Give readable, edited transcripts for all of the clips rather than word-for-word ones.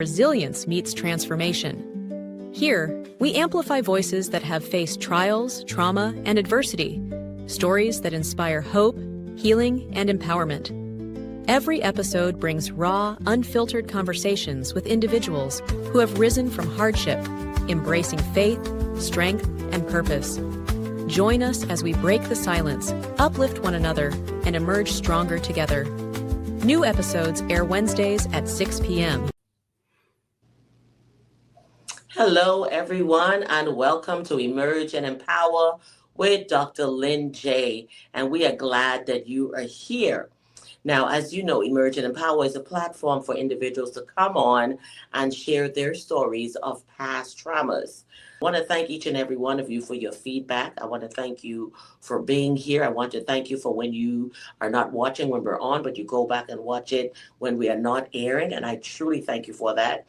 Resilience meets transformation. Here, we amplify voices that have faced trials, trauma, and adversity, stories that inspire hope, healing, and empowerment. Every episode brings raw, unfiltered conversations with individuals who have risen from hardship, embracing faith, strength, and purpose. Join us as we break the silence, uplift one another, and emerge stronger together. New episodes air Wednesdays at 6 p.m. Hello, everyone, and welcome to Emerge and Empower with Dr. Lynn J. And we are glad that you are here. Now, as you know, Emerge and Empower is a platform for individuals to come on and share their stories of past traumas. I want to thank each and every one of you for your feedback. I want to thank you for being here. I want to thank you for when you are not watching when we're on, but you go back and watch it when we are not airing. And I truly thank you for that.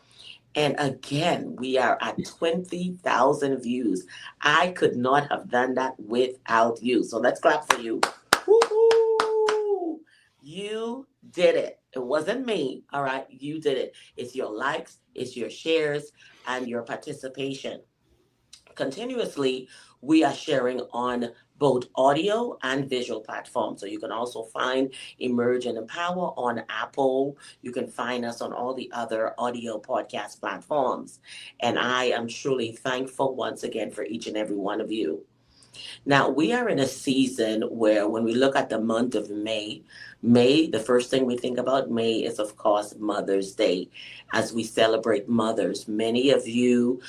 And again, we are at 20,000 views. I could not have done that without you. So let's clap for you. Woo-hoo! You did it. It wasn't me. All right. You did it. It's your likes, it's your shares, and your participation. Continuously, we are sharing on both audio and visual platforms. So you can also find Emerge and Empower on Apple. You can find us on all the other audio podcast platforms. And I am truly thankful once again for each and every one of you. Now, we are in a season where when we look at the month of May, the first thing we think about May is, of course, Mother's Day, as we celebrate mothers. Many of you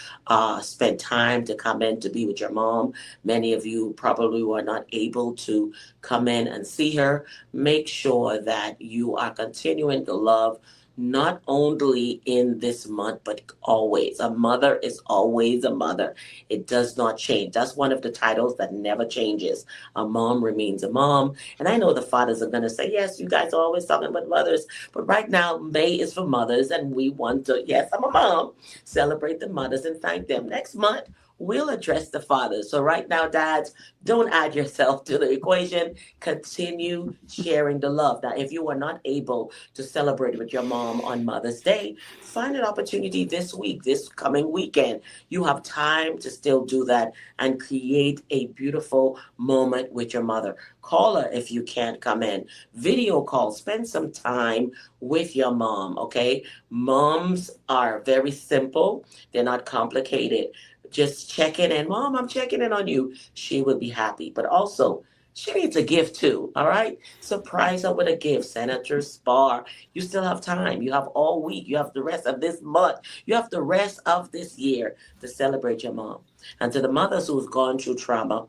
spent time to come in to be with your mom. Many of you probably were not able to come in and see her. Make sure that you are continuing to love not only in this month, but always. A mother is always a mother. It does not change. That's one of the titles that never changes. A mom remains a mom. And I know the fathers are going to say, yes, you guys are always talking about mothers. But right now, May is for mothers. And we want to, yes, I'm a mom, celebrate the mothers and thank them. Next month, we'll address the fathers. So right now, dads, don't add yourself to the equation. Continue sharing the love. Now, if you are not able to celebrate with your mom on Mother's Day, find an opportunity this week, this coming weekend. You have time to still do that and create a beautiful moment with your mother. Call her if you can't come in. Video call. Spend some time with your mom, okay? Moms are very simple. They're not complicated. Just check in, Mom, I'm checking in on you. She will be happy. But also, she needs a gift too, all right? Surprise her with a gift. Send her to a spa. You still have time. You have all week. You have the rest of this month. You have the rest of this year to celebrate your mom. And to the mothers who've gone through trauma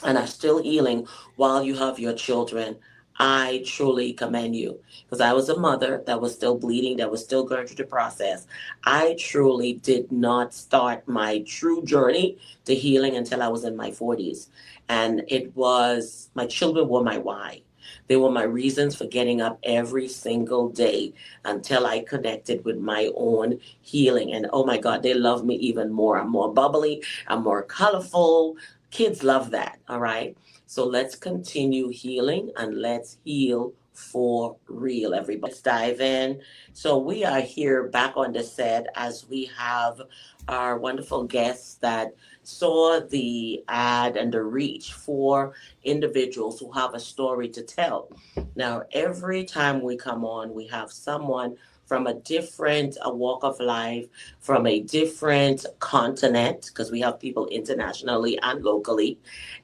and are still healing while you have your children, I truly commend you, because I was a mother that was still bleeding, that was still going through the process. I truly did not start my true journey to healing until I was in my 40s. And it was, my children were my why. They were my reasons for getting up every single day until I connected with my own healing. And oh my God, they love me even more. I'm more bubbly, I'm more colorful. Kids love that, all right? So let's continue healing and let's heal for real, everybody. Let's dive in. So we are here back on the set as we have our wonderful guests that saw the ad and the reach for individuals who have a story to tell. Now, every time we come on, we have someone from a different walk of life, from a different continent, because we have people internationally and locally.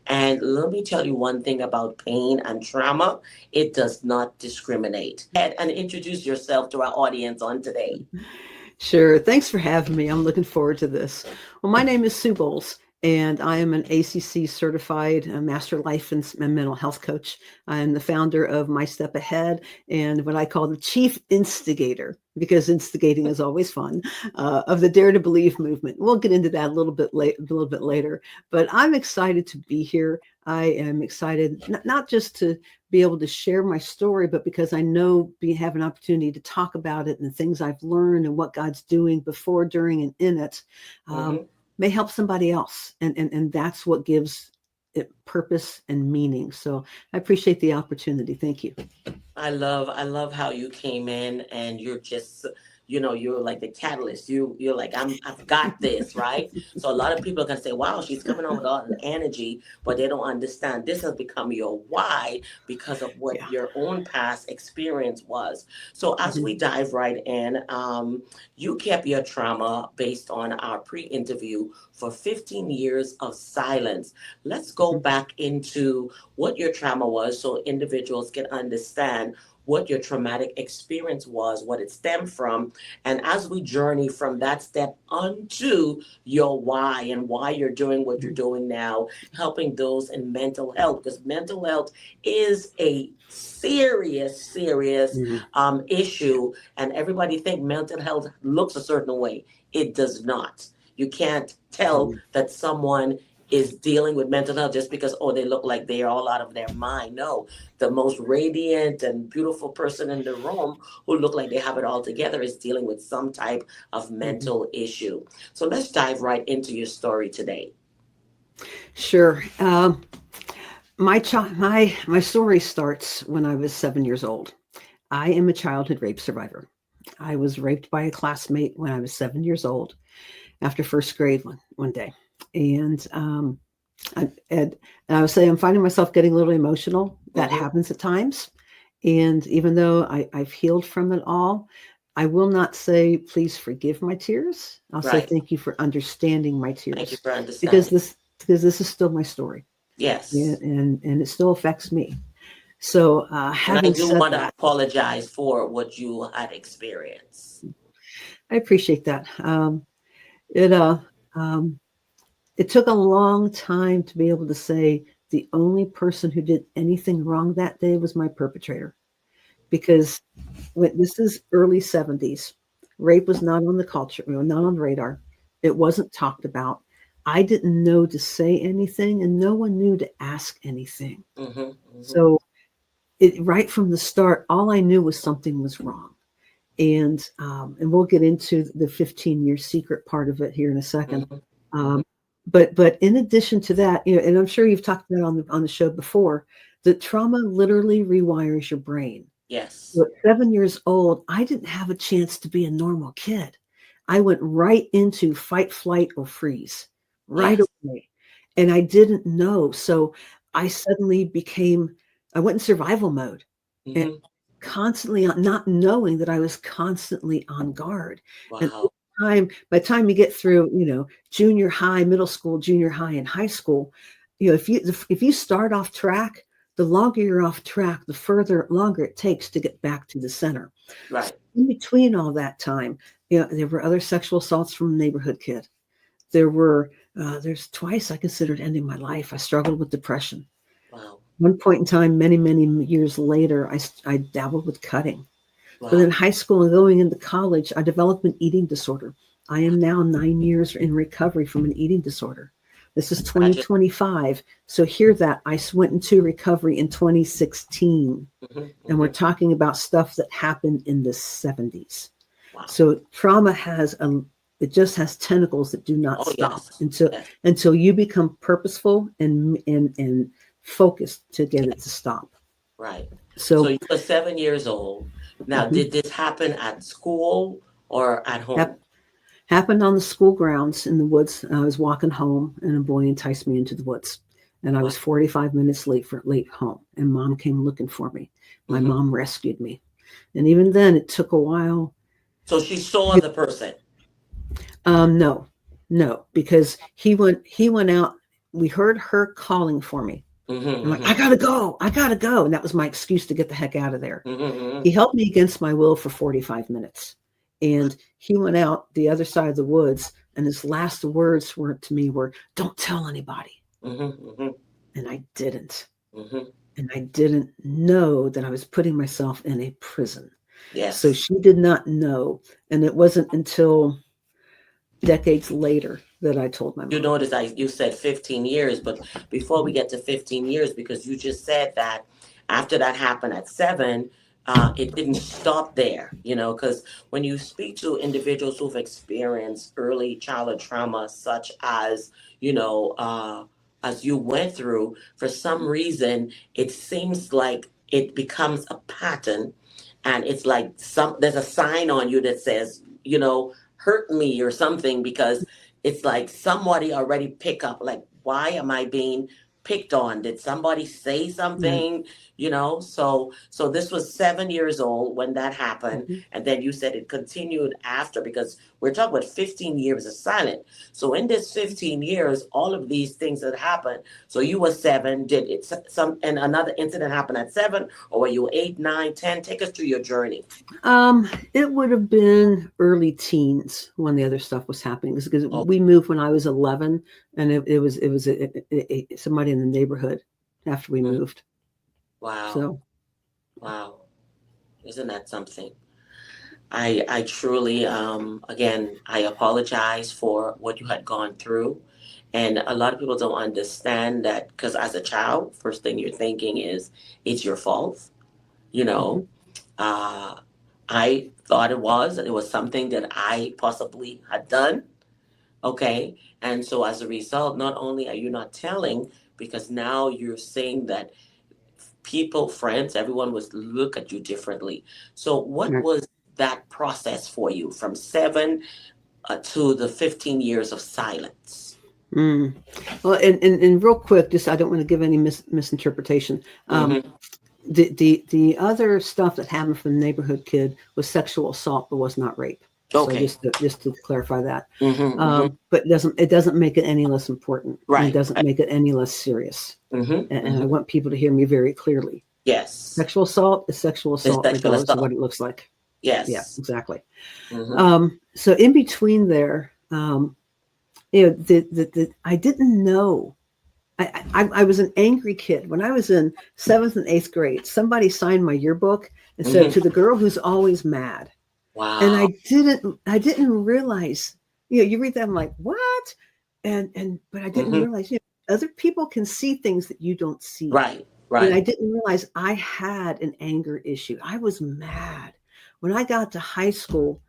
And let me tell you one thing about pain and trauma: it does not discriminate. And introduce yourself to our audience on today. Sure. Thanks for having me. I'm looking forward to this. Well, my name is Sue Bowles, and I am an ACC certified Master Life and Mental Health Coach. I'm the founder of My Step Ahead and what I call the chief instigator, because instigating is always fun, of the Dare to Believe movement. We'll get into that a little bit later, but I'm excited to be here. I am excited not just to be able to share my story, but because I know we have an opportunity to talk about it and the things I've learned and what God's doing before, during, and in it. May help somebody else. And that's what gives it purpose and meaning. So I appreciate the opportunity. Thank you. I love how you came in and you're like the catalyst. You're like, I've got this, right? So a lot of people are gonna say, wow, she's coming on with all the energy, but they don't understand this has become your why because of what Yeah. your own past experience was. So as Mhm. we dive right in, you kept your trauma based on our pre-interview for 15 years of silence. Let's go Mhm. back into what your trauma was so individuals can understand what your traumatic experience was, what it stemmed from, and as we journey from that step onto your why and why you're doing what you're Mhm. doing now, helping those in mental health, because mental health is a serious Mhm. issue, and everybody think mental health looks a certain way. It does not. You can't tell Mhm. that someone is dealing with mental health just because they look like they are all out of their mind. No, the most radiant and beautiful person in the room who look like they have it all together is dealing with some type of Mhm. mental issue. So let's dive right into your story today. Sure. My story starts when I was 7 years old. I am a childhood rape survivor. I was raped by a classmate when I was 7 years old after first grade one day. And and I would say I'm finding myself getting a little emotional. That Mm-hmm. happens at times. And even though I've healed from it all, I will not say, please forgive my tears. I'll say, Right. thank you for understanding my Thank you tears for because understanding. this is still my story. Yeah, Yes. and it still affects me. So, And I having do said want to that, apologize for what you had experienced. I appreciate that. It um, it took a long time to be able to say the only person who did anything wrong that day was my perpetrator, because when this is early 70s, rape was not on the culture, not on the radar. It wasn't talked about. I didn't know to say anything, and no one knew to ask anything. Mm-hmm. Mm-hmm. So, right from the start, all I knew was something was wrong. And we'll get into the 15-year secret part of it here in a second. Mm-hmm. Mm-hmm. Um, but in addition to that, and I'm sure you've talked about on the show before, that trauma literally rewires your brain. So Yes. at 7 years old, I didn't have a chance to be a normal kid. I went right into fight, flight, or freeze right Yes. away. And I didn't know. So I suddenly I went in survival mode and Mm-hmm. constantly not knowing that I was constantly on guard. And Wow. by the time you get through, junior high, middle school, junior high, and high school, if you start off track, the longer you're off track, the further longer it takes to get back to the center. So Right. in between all that time, there were other sexual assaults from a neighborhood kid. There's twice I considered ending my life. I struggled with depression. Wow. One point in time, many, many years later, I dabbled with cutting. But in Wow. high school and going into college, I developed an eating disorder. I am now 9 years in recovery from an eating disorder. This is Imagine. 2025. So hear that. I went into recovery in 2016. Mm-hmm. And we're Mm-hmm. talking about stuff that happened in the 70s. Wow. So trauma it just has tentacles that do not Oh stop yes. until Yes. you become purposeful and focused to get it to stop. Right. So So you were 7 years old. Now, mhm, did this happen at school or at home? hap- happened on the school grounds in the woods. I was walking home, and a boy enticed me into the woods, and I Wow. was 45 minutes late home. And mom came looking for me. My Mm-hmm. mom rescued me, and even then, it took a while. So she saw the person. No, no, because he went out. We heard her calling for me. Mm-hmm. I'm like, Mm-hmm. I gotta go, and that was my excuse to get the heck out of there. Mm-hmm. Mm-hmm. He helped me against my will for 45 minutes, and he went out the other side of the woods, and his last words were, "Don't tell anybody," Mm-hmm. and I didn't, Mm-hmm. and I didn't know that I was putting myself in a prison. So Yes. she did not know, and it wasn't until decades later that I told my You mom. notice you said 15 years, but before we get to 15 years, because you just said that after that happened at 7, it didn't stop there, because when you speak to individuals who've experienced early childhood trauma, such as, as you went through, for some reason, it seems like it becomes a pattern and it's like there's a sign on you that says, hurt me or something, because it's like somebody already pick up, like, why am I being picked on? Did somebody say Right. something? So this was 7 years old when that happened, Mhm. and then you said it continued after, because we're talking about 15 years of silence. So in this 15 years, all of these things that happened. So you were 7. Did it and another incident happened at 7, or were you 8, 9, 10? Take us through your journey. It would have been early teens when the other stuff was happening because Oh, we moved when I was 11, and it was somebody in the neighborhood after we mm, moved. wow, So wow! Isn't that something? I truly, again, I apologize for what you had gone through. And a lot of people don't understand that, because as a child, first thing you're thinking is it's your fault. You mhm. know, uh, I thought it was something that I possibly had done. Okay. And so as a result, not only are you not telling, because now you're saying that people, friends, everyone was look at you differently. So what Right. was that process for you from 7 to the 15 years of silence? Mm. Well, and real quick, just I don't want to give any misinterpretation. Mm-hmm. The other stuff that happened from the neighborhood kid was sexual assault, but was not rape. So Okay. just to clarify that, Mm-hmm. Mm-hmm. but it doesn't make it any less important, and it Right. doesn't Right. make it any less serious. Mm-hmm. And I Mm-hmm. want people to hear me very clearly. Yes. Sexual assault is sexual It's assault, sexual regardless of assault. what it looks like. Yeah, Yes. exactly. Mm-hmm. So in between there, I didn't know. I was an angry kid when I was in seventh and eighth grade. Somebody signed my yearbook and said, Mm-hmm. "To the girl who's always mad." And Wow. I didn't realize. You read that, I'm like, what? But I didn't Mm-hmm. realize. Other people can see things that you don't see. Right. And I Right. didn't realize I had an anger issue. I was mad when I got to high school.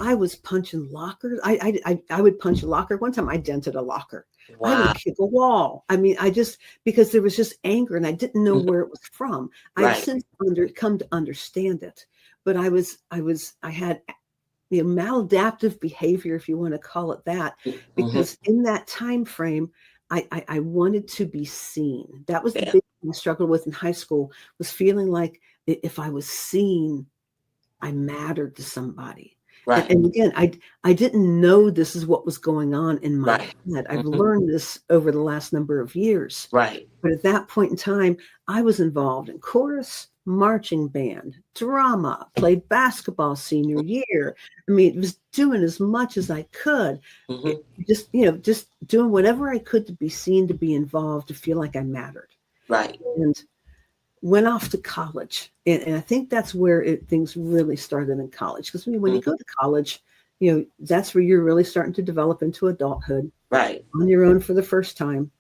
I was punching lockers. I would punch a locker. One time I dented a locker. I Wow. would kick a wall. I mean, I just because there was just anger and I didn't know Mhm. where it was from. I've Right. since come to understand it. But I had maladaptive behavior, if you want to call it that, Mm-hmm. because in that time frame, I wanted to be seen. That was the Yeah. big thing I struggled with in high school, was feeling like if I was seen, I mattered to somebody. And, Right. and again, I didn't know this is what was going on in my Right. head. I've Mm-hmm. learned this over the last number of years. Right. But at that point in time, I was involved in chorus, marching band, drama, played basketball senior year. I mean, it was doing as much as I could. Mm-hmm. Just doing whatever I could to be seen, to be involved, to feel like I mattered. Right. And went off to college. And I think that's where things really started in college. Because when you Mm-hmm. go to college, that's where you're really starting to develop into adulthood Right. on your own for the first time.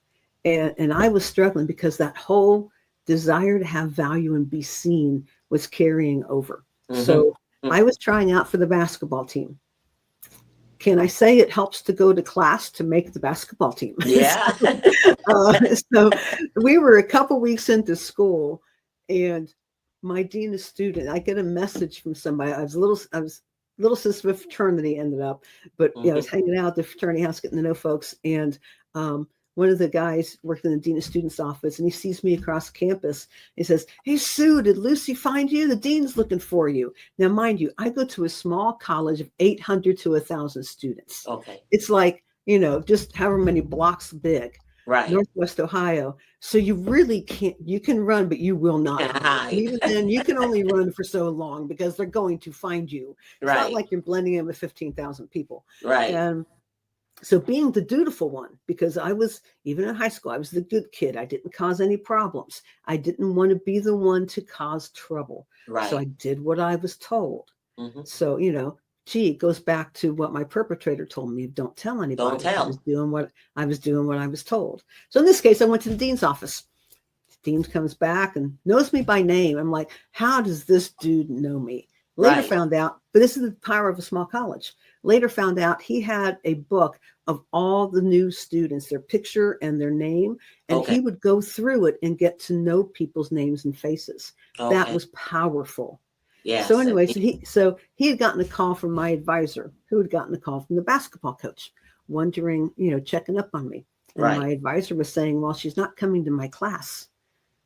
And I was struggling because that whole desire to have value and be seen was carrying over. Mm-hmm. So I was trying out for the basketball team. Can I say it helps to go to class to make the basketball team? Yeah. So we were a couple weeks into school, and my dean of student, I get a message from somebody. I was little sister of fraternity ended up, but I Mm-hmm. was hanging out at the fraternity house, getting to know folks, and one of the guys worked in the dean of students office, and he sees me across campus. He says, "Hey Sue, did Lucy find you? The dean's looking for you." Now, mind you, I go to a small college of 800 to 1,000 students. Okay. It's like, just however many blocks big, Right. Northwest Ohio. So you really can't, you can run, but you will not Can't hide. And hide. even then, you can only run for so long because they're going to find you. It's not Right. like you're blending in with 15,000 people. Right. And so being the dutiful one, because I was, even in high school, I was the good kid. I didn't cause any problems. I didn't want to be the one to cause trouble. So I Right. did what I was told. Mm-hmm. So, it goes back to what my perpetrator told me: don't tell Don't anybody. I was tell. doing what I was told. So in this case, I went to the dean's office. The dean comes back and knows me by name. I'm like, how does this dude know me? Later Right. found out, but this is the power of a small college. Later found out he had a book of all the new students, their picture and their name, and Okay. he would go through it and get to know people's names and faces. That Okay. was powerful. So Yes. anyway, so he had gotten a call from my advisor, who had gotten a call from the basketball coach, wondering, checking up on me. And Right. my advisor was saying, well, she's not coming to my class.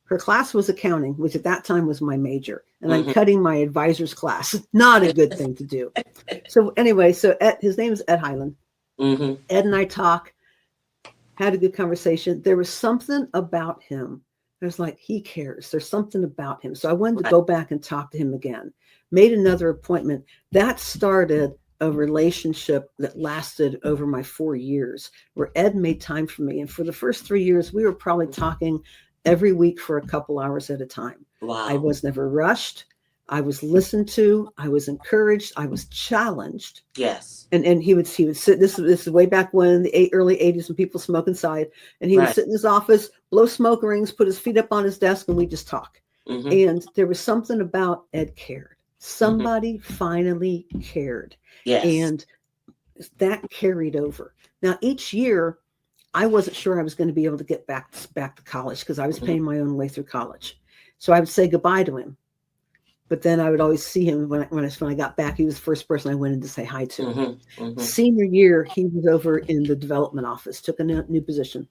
Her class was accounting, which at that time was my major, and I'm cutting my advisor's class. Not a good thing to do. So anyway, so his name is Ed Highland. Mm-hmm. Ed and I had a good conversation. There was something about him. There's like, he cares. There's something about him. So I wanted to Right. go back and talk to him again. Made another appointment. That started a relationship that lasted over my 4 years, where Ed made time for me. And for the first 3 years, we were probably talking every week for a couple hours at a time. Wow. I was never rushed. I was listened to. I was encouraged. I was challenged. Yes. And he would sit. This is way back when the early 80s, when people smoke inside. And he would Right. sit in his office, blow smoke rings, put his feet up on his desk, and we just talk. Mm-hmm. And there was something about Ed cared. Somebody finally cared. Yes. And that carried over. Now, each year, I wasn't sure I was going to be able to get back to college, because I was paying my own way through college. So I would say goodbye to him. But then I would always see him when I got back. He was the first person I went in to say hi to. Mm-hmm. Mm-hmm. Senior year, he was over in the development office, took a new position.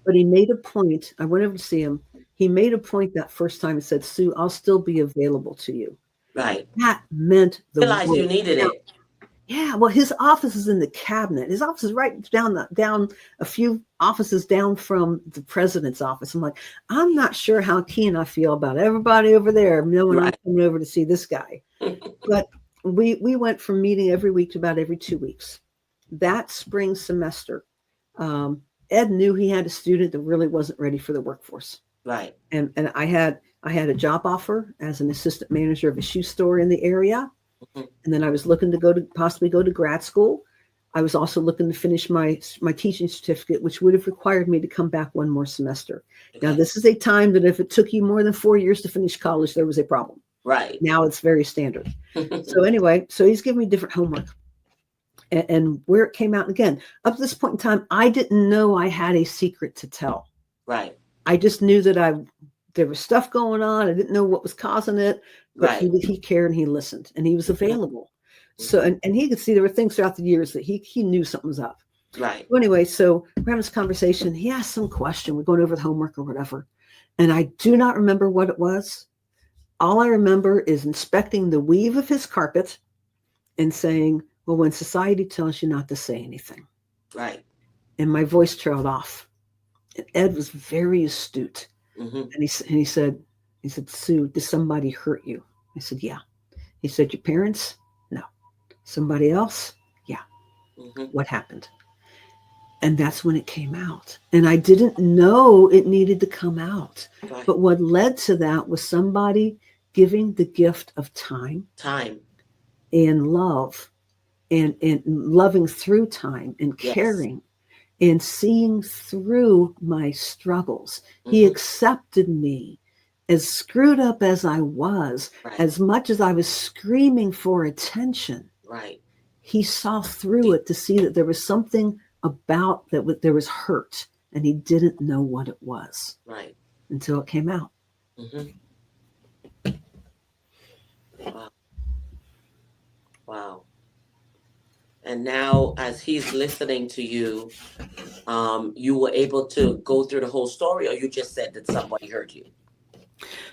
But he made a point. I went over to see him. He made a point that first time and said, Sue, I'll still be available to you. Right. That meant the Realized you world. needed it. Yeah, well, his office is in the cabinet. His office is right down a few offices down from the president's office. I'm like, I'm not sure how keen I feel about everybody over there knowing I'm coming over to see this guy. But we went from meeting every week to about every 2 weeks. That spring semester, Ed knew he had a student that really wasn't ready for the workforce. Right. And I had a job offer as an assistant manager of a shoe store in the area. And then I was looking to possibly go to grad school. I was also looking to finish my teaching certificate, which would have required me to come back one more semester. Okay. Now, this is a time that if it took you more than 4 years to finish college, there was a problem. Right. Now it's very standard. So anyway, so he's giving me different homework. And where it came out, again, up to this point in time, I didn't know I had a secret to tell. Right. I just knew that there was stuff going on. I didn't know what was causing it, but he cared and he listened and he was available. So, and he could see there were things throughout the years that he knew something was up. Right. So anyway, so we're having this conversation. He asked some question. We're going over the homework or whatever. And I do not remember what it was. All I remember is inspecting the weave of his carpet and saying, well, when society tells you not to say anything. Right. And my voice trailed off. And Ed was very astute. And he said, Sue, did somebody hurt you? I said, yeah. He said, your parents? No. Somebody else? Yeah. What happened? And that's when it came out. And I didn't know it needed to come out. Right. But what led to that was somebody giving the gift of time and love and loving through time and caring. And seeing through my struggles. He accepted me as screwed up as I was, as much as I was screaming for attention. Right. He saw through it to see that there was something about that there was hurt, and he didn't know what it was. Right. Until it came out. Wow. And now, as he's listening to you, you were able to go through the whole story, or you just said that somebody heard you?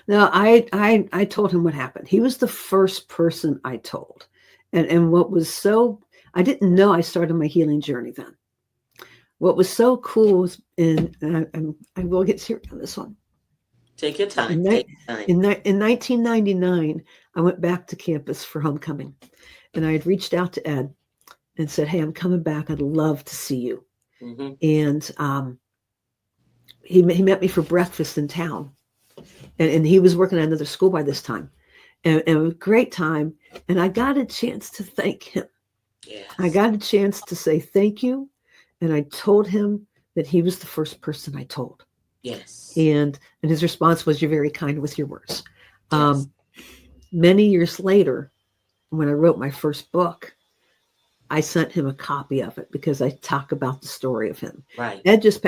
No, I told him what happened. He was the first person I told. And what was so, I didn't know I started my healing journey then. What was so cool was, and I will get serious on this one. Take your time. In 1999, I went back to campus for homecoming. And I had reached out to Ed and said, hey, I'm coming back. I'd love to see you. And he met me for breakfast in town. And he was working at another school by this time. And it was a great time. And I got a chance to thank him. Yes. I got a chance to say thank you. And I told him that he was the first person I told. Yes. And his response was, you're very kind with your words. Yes. Many years later, when I wrote my first book, I sent him a copy of it because I talk about the story of him. Right. Ed just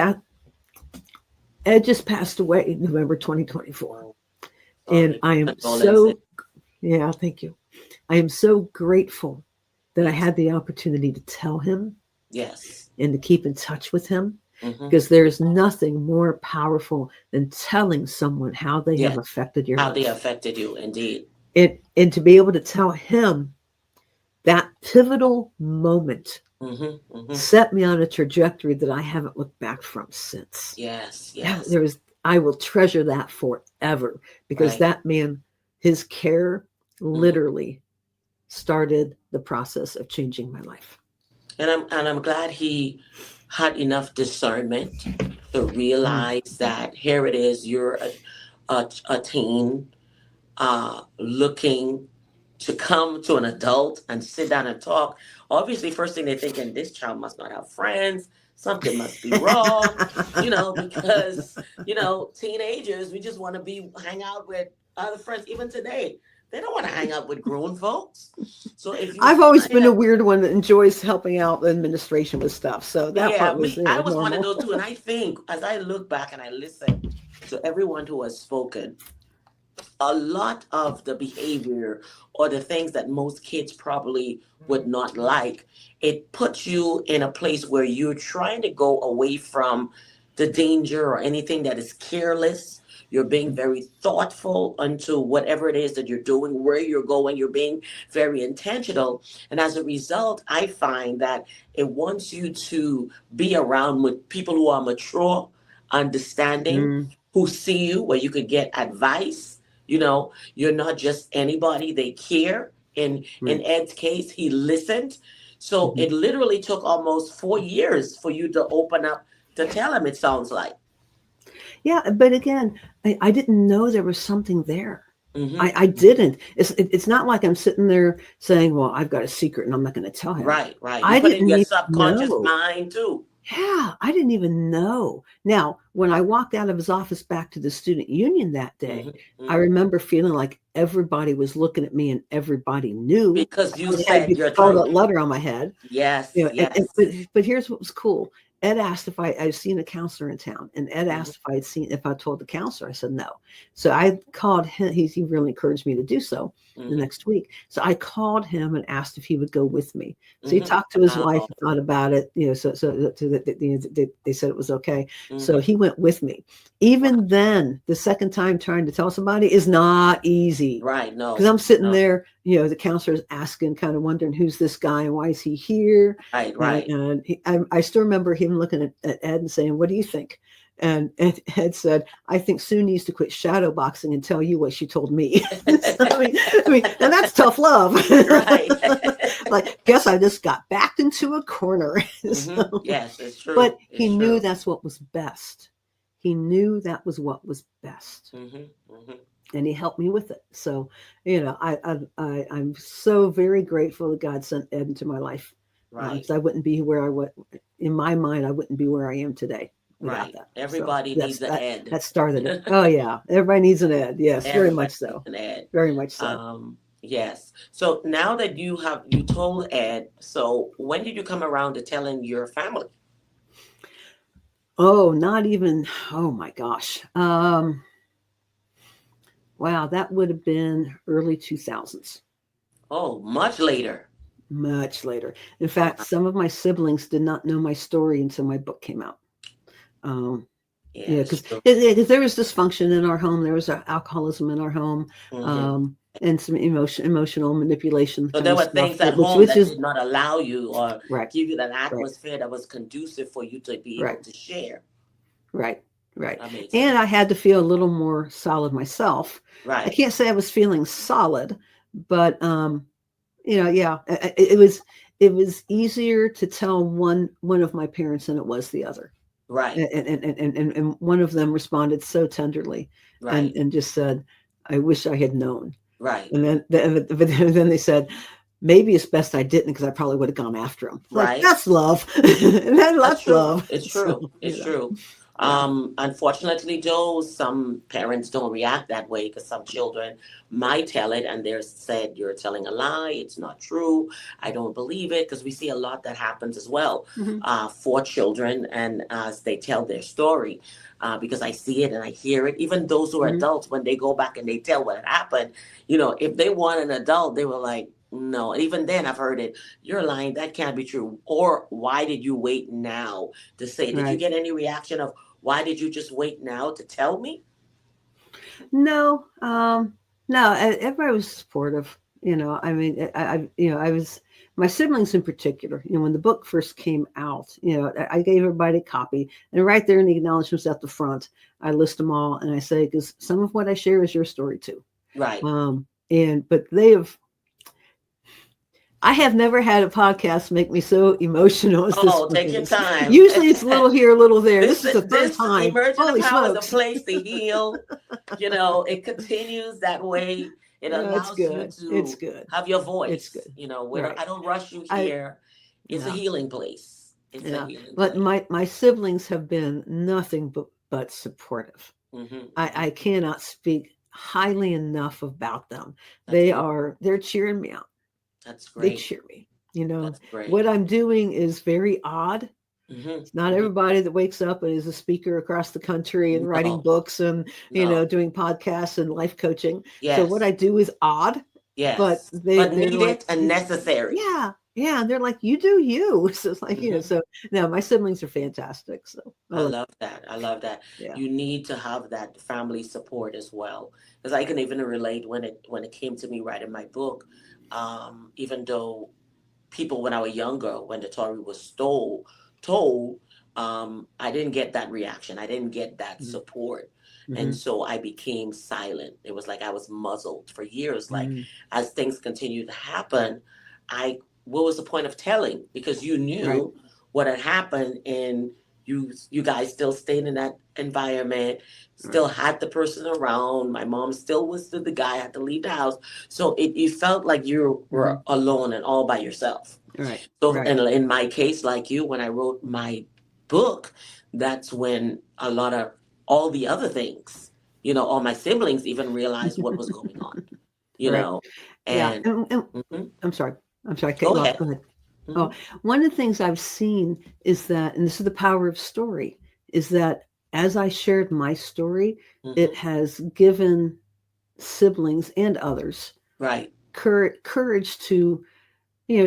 passed away in November 2024. And I am Yeah, thank you. I am so grateful that I Yes. had the opportunity to tell him Yes. and to keep in touch with him, Mm-hmm. because there is nothing more powerful than telling someone how they have Yes. affected your How they life. affected you, indeed. And to be able to tell him that pivotal moment Mm-hmm. Mm-hmm. set me on a trajectory that I haven't looked back from since. Yes. That Yes. there was I will treasure that forever, because Right. that man, his care Mm-hmm. literally started the process of changing my life. And I'm glad he had enough discernment to Mm, realize that here it is, you're a teen looking to come to an adult and sit down and talk. Obviously, first thing they're thinking, this child must not have friends. Something must be wrong, because, teenagers, we just want to hang out with other friends. Even today, they don't want to hang out with grown folks. So if you I've always been a find weird one that enjoys helping out the administration with stuff. So that Yeah, part was, me, I was one of normal. those too. And I think as I look back and I listen to everyone who has spoken, a lot of the behavior or the things that most kids probably would not like, it puts you in a place where you're trying to go away from the danger or anything that is careless. You're being very thoughtful into whatever it is that you're doing, where you're going. You're being very intentional. And as a result, I find that it wants you to be around with people who are mature, understanding, Mm, who see you, where you could get advice. You're not just anybody. They care. In right. Ed's case, he listened. So Mhm. it literally took almost 4 years for you to open up to tell him, it sounds like. Yeah, but again, I didn't know there was something there. Hmm. I didn't. It's not like I'm sitting there saying, "Well, I've got a secret and I'm not going to tell him." Right, right. You I put it in didn't your even subconscious know. mind too. Yeah, I didn't even know. Now, when I walked out of his office back to the student union that day, Hmm. I Hmm. remember feeling like everybody was looking at me and everybody knew. Because I you already had a said big your scarlet truth. letter on my head. Yes, And yes. but here's what was cool. Ed asked if I'd seen a counselor in town, and Ed Hmm. asked if I told the counselor. I said no. So I called him. He really encouraged me to do so the Hmm. next week. So I called him and asked if he would go with me. So he Hmm. talked to his wife Wow. and thought about it. They said it was okay. So Hmm. he went with me. Wow. Even then, the second time trying to tell somebody is not easy, Right. because No, I'm sitting no. there, the counselor's asking, kind of wondering who's this guy and why is he here. Right, And, right. and I still remember him looking at Ed and saying, "What do you think?" And Ed said, "I think Sue needs to quit shadow boxing and tell you what she told me." So, I mean, and that's tough love. Right. Like, guess I just got backed into a corner. Hmm. So, Yes, it's but true. he It's knew true. that's what was best. He knew that was what was best, Hmm. Hmm. and he helped me with it. So, I'm so very grateful that God sent Ed into my life, Right, because I wouldn't be where I would, in my mind, I wouldn't be where I am today without right. that. So Everybody that's needs an Ed. that started it. Oh yeah, everybody needs an Ed. Yes, very Everybody much needs so, an Ed. very much so. Yes. So now that you told Ed, so when did you come around to telling your family? Oh, not even. Oh my gosh. Wow, that would have been early 2000s. Oh, much later. Much later. In Oh, fact, some of my siblings did not know my story until my book came out. Um, yeah, yeah, it's because true. there was dysfunction in our home. There was alcoholism in our home, Hmm. and some emotional manipulation So kind there of were stuff. things at Which home which that is did not allow you or right, give you that right, atmosphere that was conducive for you to be able right, to share. right, right. That makes And sense. I had to feel a little more solid myself. I Right, can't say I was feeling solid, but yeah, it was easier to tell one of my parents than it was the other. right, And one of them responded so tenderly, and right, just said, "I wish I had known." right, And then they said, "Maybe it's best I didn't, because I probably would have gone after him." Like, right. that's love. That's That's true. love. It's So, true. It's true. Yeah. Unfortunately, Joe, some parents don't react that way because some children might tell it and they're said, "You're telling a lie. It's not true. I don't believe it." Because we see a lot that happens as well Hmm. for children and as they tell their story. Because I see it and I hear it. Even those who are Hmm. adults, when they go back and they tell what happened, if they want an adult, they were like, "No." And even then, I've heard it. "You're lying. That can't be true." Or, "Why did you wait now to say?" Did you Right. get any reaction of, "Why did you just wait now to tell me?" No, no, everybody was supportive. I mean, I was, my siblings in particular, when the book first came out, I gave everybody a copy, and right there in the acknowledgments at the front, I list them all and I say, because some of what I share is your story too. Right. But I have never had a podcast make me so emotional as this Oh, one take your is. time. Usually it's a little here, a little there. this This is the third this time. emerging Holy power is a smokes. place to heal. It continues that way. It Yeah, it's allows you good. It's to good. have your It's voice. good. I Right. don't rush you I here. It's a Yeah. healing place. It's a Yeah. healing But place. my siblings have been nothing but supportive. I Hmm. cannot speak highly enough about them. That's great. They're cheering me up. That's They great. cheer me. That's What great. I'm doing is very odd. Hmm. It's not Hmm. everybody that wakes up and is a speaker across the country and writing No, books and, no. doing podcasts and life coaching. So what Yes, I do is odd, but yes. But they're like, needed and necessary. yeah, yeah. They're like, you do you. So it's like, Hmm. so no, my siblings are fantastic. So I I love, love that. I love that. yeah. You need to have that family support as well, because I can even relate when it came to me writing my book. Even though people when I was younger, when the story was told, I didn't get that reaction. I didn't get that Mm-hmm. support. And Mm-hmm. so I became silent. It was like I was muzzled for years. Like Mm-hmm. as things continued to happen, what was the point of telling? Because you Right. knew what had happened and you guys still stayed in that environment, Right. still had the person around. My mom still was still the guy, had to leave the house. So you felt like you Mm-hmm. were alone and all by yourself. Right. So Right. in my case, like you, when I wrote my book, that's when a lot of all the other things, all my siblings even realized what was going on, you Right. know, Yeah. and And mhm. I'm sorry. I'm sorry. I cut Go you off. ahead. Go ahead. Oh, Hmm. one of the things I've seen is that, and this is the power of story, is that as I shared my story, it Hmm. has given siblings and others Right. courage to,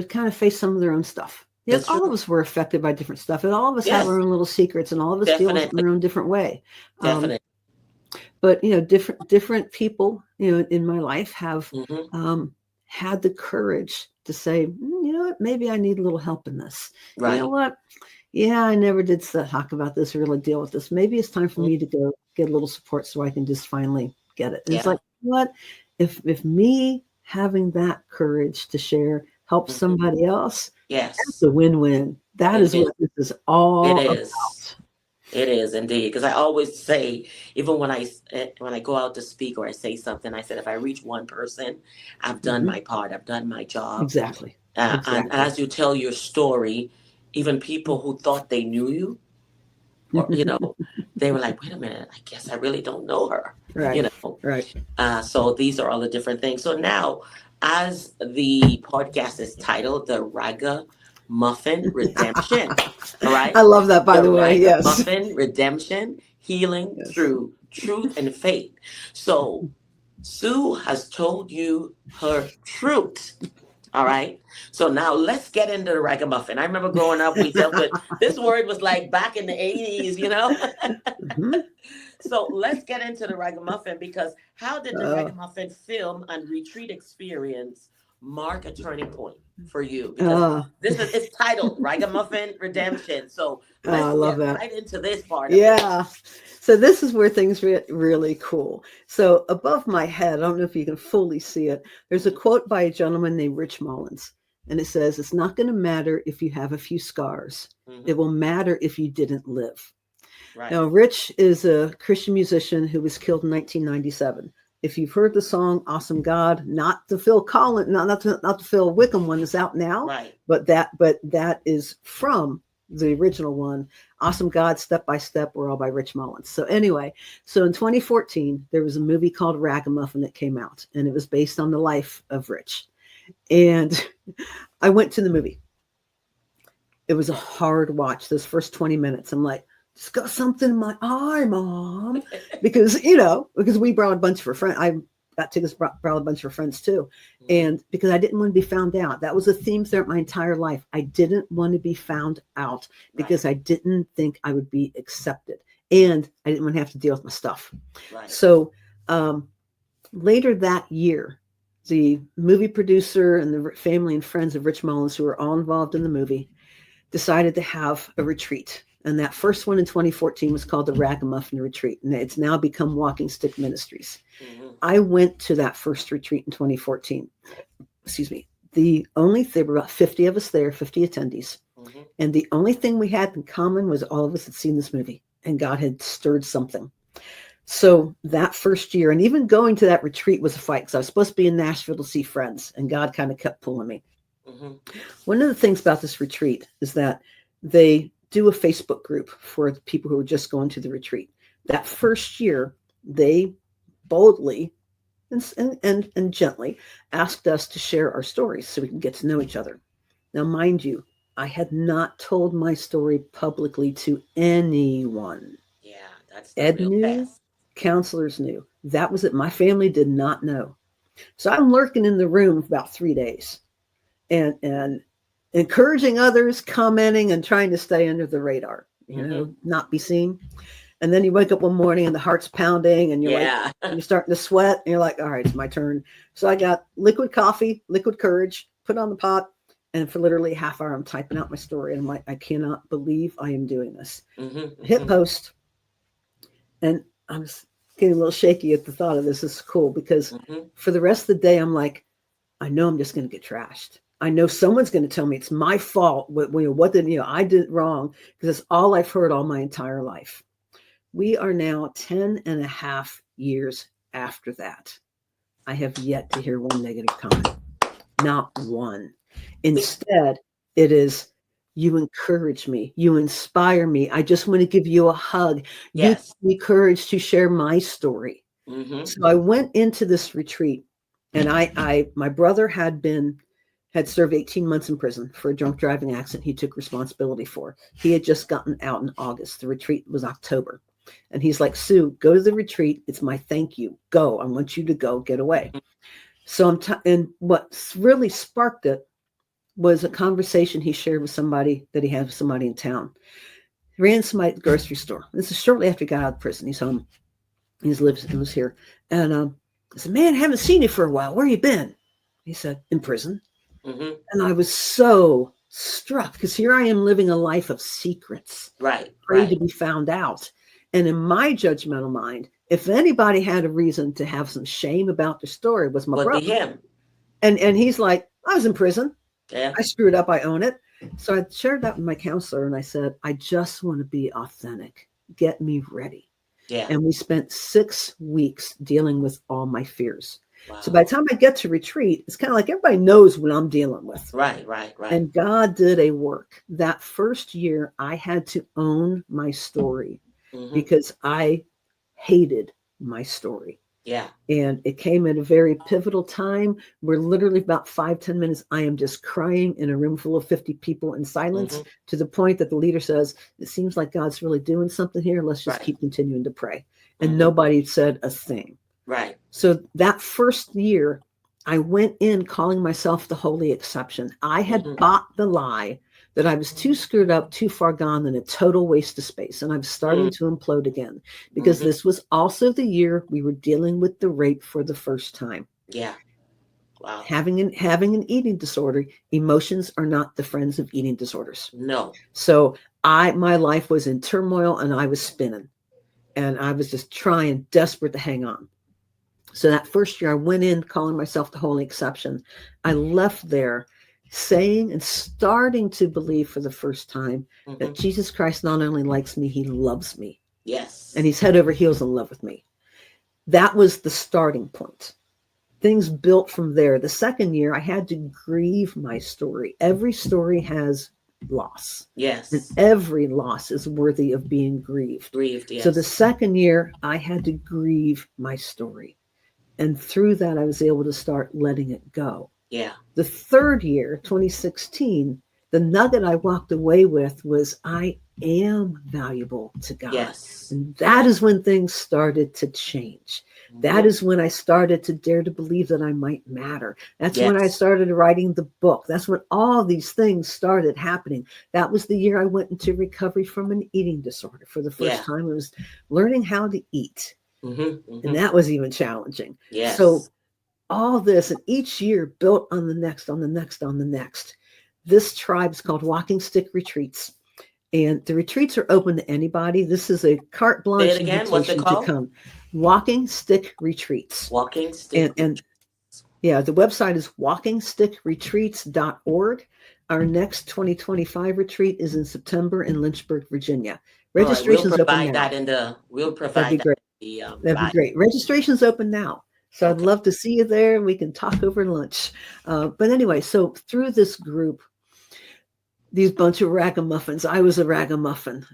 kind of face some of their own stuff. Yes, That's all of true. us were affected by different stuff, and all of us have our Yes, own little secrets, and all of us deal with it in definitely. our own different way. Um, Definitely. but different people, in my life have Hmm. um, had the courage to say, you know what, maybe I need a little help in this. You know Right. what? Yeah, I never did talk about this or really deal with this. Maybe it's time for Mhm. me to go get a little support so I can just finally get it. And it's Yeah. like, what if me having that courage to share helps Hmm. somebody else? That's Yes, a win-win. That it is is. what this is It all is. about. It is indeed, because I always say, even when I go out to speak or I say something, I said if I reach one person, I've done Mhm. my part, I've done my job. Exactly. And Exactly. as you tell your story, even people who thought they knew you, or they were like, "Wait a minute, I guess I really don't know her." You Right. know. Right. So these are all the different things. So now, as the podcast is titled, "The Raga Muffin Redemption," all right? I love that, by The the way. Raga Yes. Muffin Redemption, Healing Yes. Through Truth and Faith. So Sue has told you her truth. All right. So now let's get into the ragamuffin. I remember growing up, we dealt with this word was like back in the 80s. Mhm. So let's get into the ragamuffin because how did the Uh, ragamuffin film and retreat experience mark a turning point for you? Because uh, it's titled Ragamuffin Redemption. So I let's love get that. right into this part of it. Yeah. So this is where things get really cool. So above my head, I don't know if you can fully see it. There's a Mhm. quote by a gentleman named Rich Mullins, and it says, "It's not going to matter if you have a few scars. It Mhm. will matter if you didn't live." Right. Now, Rich is a Christian musician who was killed in 1997. If you've heard the song "Awesome God," not the Phil Collins, not the Phil Wickham one that's out now, Right. but that is from the original one, Awesome God, Step by Step, were all by Rich Mullins. So anyway, so in 2014, there was a movie called Ragamuffin that came out, and it was based on the life of Rich. And I went to the movie. It was a hard watch. Those first 20 minutes, I'm like, just got something in my eye, Mom. Because we brought a bunch of our friends. I got tickets, brought a bunch of our friends too. And because I didn't want to be found out. That was a theme throughout my entire life. I didn't want to be found out because I didn't think I would be accepted. And I didn't want to have to deal with my stuff. Right. So later that year, the movie producer and the family and friends of Rich Mullins, who were all involved in the movie, decided to have a retreat. And that first one in 2014 was called the Ragamuffin Retreat. And it's now become Walking Stick Ministries. Mm-hmm. I went to that first retreat in 2014. Excuse me. There were about 50 of us there, 50 attendees. Mm-hmm. And the only thing we had in common was all of us had seen this movie and God had stirred something. So that first year, and even going to that retreat was a fight because I was supposed to be in Nashville to see friends, and God kind of kept pulling me. Mm-hmm. One of the things about this retreat is that they do a Facebook group for the people who are just going to the retreat. That first year, they boldly and gently asked us to share our stories so we can get to know each other. Now, mind you, I had not told my story publicly to anyone. Yeah, that's Ed knew, counselors knew. That was it. My family did not know. So I'm lurking in the room for about 3 days and encouraging others, commenting, and trying to stay under the radar, not be seen. And then you wake up one morning and the heart's pounding and you're you're starting to sweat and you're like, all right, it's my turn. So I got liquid coffee, liquid courage, put on the pot. And for literally a half hour, I'm typing out my story. And I'm like, I cannot believe I am doing this. Hit post. And I'm getting a little shaky at the thought of this. This is cool because for the rest of the day, I'm like, I know I'm just going to get trashed. I know someone's going to tell me it's my fault. I did wrong because it's all I've heard all my entire life. We are now 10 and a half years after that. I have yet to hear one negative comment. Not one. Instead, it is, you encourage me. You inspire me. I just want to give you a hug. Yes. You give me courage to share my story. Mm-hmm. So I went into this retreat, and my brother had served 18 months in prison for a drunk driving accident he took responsibility for. He had just gotten out in August. The retreat was October. And he's like, Sue, go to the retreat. It's my thank you. Go. I want you to go get away. So and what really sparked it was a conversation he shared with somebody that he had with somebody in town. He ran somebody at the grocery store. This is shortly after he got out of prison. He's home. He lives here. And I said, man, I haven't seen you for a while. Where you been? He said, in prison. Mm-hmm. And I was so struck because here I am living a life of secrets. Afraid to be found out. And in my judgmental mind, if anybody had a reason to have some shame about the story, was my brother. Be him. And he's like, I was in prison. Yeah. I screwed up. I own it. So I shared that with my counselor and I said, I just want to be authentic. Get me ready. Yeah. And we spent 6 weeks dealing with all my fears. Wow. So by the time I get to retreat, it's kind of like everybody knows what I'm dealing with. Right. And God did a work. That first year, I had to own my story because I hated my story. Yeah. And it came at a very pivotal time where literally about 5-10 minutes, I am just crying in a room full of 50 people in silence to the point that the leader says, it seems like God's really doing something here. Let's just keep continuing to pray. And nobody said a thing. Right. So that first year, I went in calling myself the holy exception. I had bought the lie that I was too screwed up, too far gone, and a total waste of space. And I'm starting to implode again because this was also the year we were dealing with the rape for the first time. Yeah. Wow. Having an eating disorder, emotions are not the friends of eating disorders. No. So my life was in turmoil and I was spinning and I was just trying, desperate to hang on. So that first year I went in calling myself the holy exception. I left there saying and starting to believe for the first time that Jesus Christ not only likes me, he loves me. Yes. And he's head over heels in love with me. That was the starting point. Things built from there. The second year, I had to grieve my story. Every story has loss. And Yes. every loss is worthy of being grieved. Grieved. So the Yes. second year, I had to grieve my story. And through that, I was able to start letting it go. Yeah. The third year, 2016, the nugget I walked away with was I am valuable to God. Yes. And that Yes. is when things started to change. That Hmm. is when I started to dare to believe that I might matter. That's when I Yes. started writing the book. That's when all these things started happening. That was the year I went into recovery from an eating disorder. For the first Yeah. time, I was learning how to eat. Hmm. And Hmm. that was even challenging. So Yes. all this and each year built on the next, on the next, on the next. This tribe is called Walking Stick Retreats. And the retreats are open to anybody. This is a carte Say it blanche again. What's it invitation to called? come. Walking Stick Retreats. Walking stick. And yeah, the website is walkingstickretreats.org. Our next 2025 retreat is in September in Lynchburg, Virginia. All right. We'll Registration's open provide now. that in the. We'll That'd be provide that great. in the That'd be bio. great. Registration's open now. So I'd Okay. love to see you there and we can talk over lunch. But anyway, so through this group, these bunch of ragamuffins, I was a ragamuffin,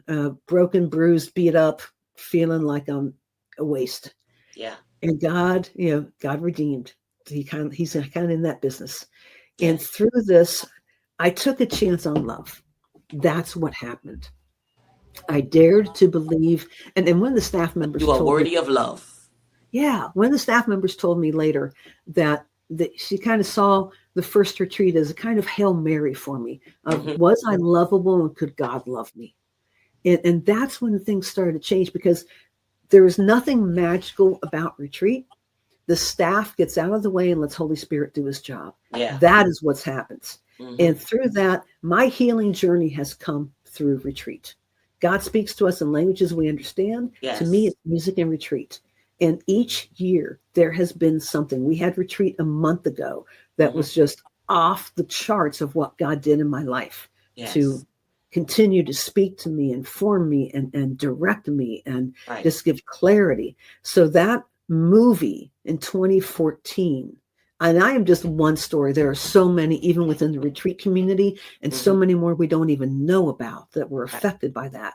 broken, bruised, beat up, feeling like I'm a waste. Yeah. And God, God redeemed. He's kind of in that business. And Yes. through this, I took a chance on love. That's what happened. I dared to believe. And one of the staff members You are told me, worthy of love. yeah, one of the staff members told me later that she kind of saw the first retreat as a kind of Hail Mary for me of Hmm. was I lovable and could God love me? And that's when things started to change because there is nothing magical about retreat. The staff gets out of the way and lets Holy Spirit do his job. Yeah. That is what happens. Hmm. And through that, my healing journey has come through retreat. God speaks to us in languages we understand. To me, Yes. it's music and retreat. And each year, there has been something. We had retreat a month ago that Hmm. was just off the charts of what God did in my life Yes. to continue to speak to me, inform me, and direct me, and Right. just give clarity. So that movie in 2014, and I am just one story. There are so many, even within the retreat community, and so Hmm. many more we don't even know about that were Right. affected by that.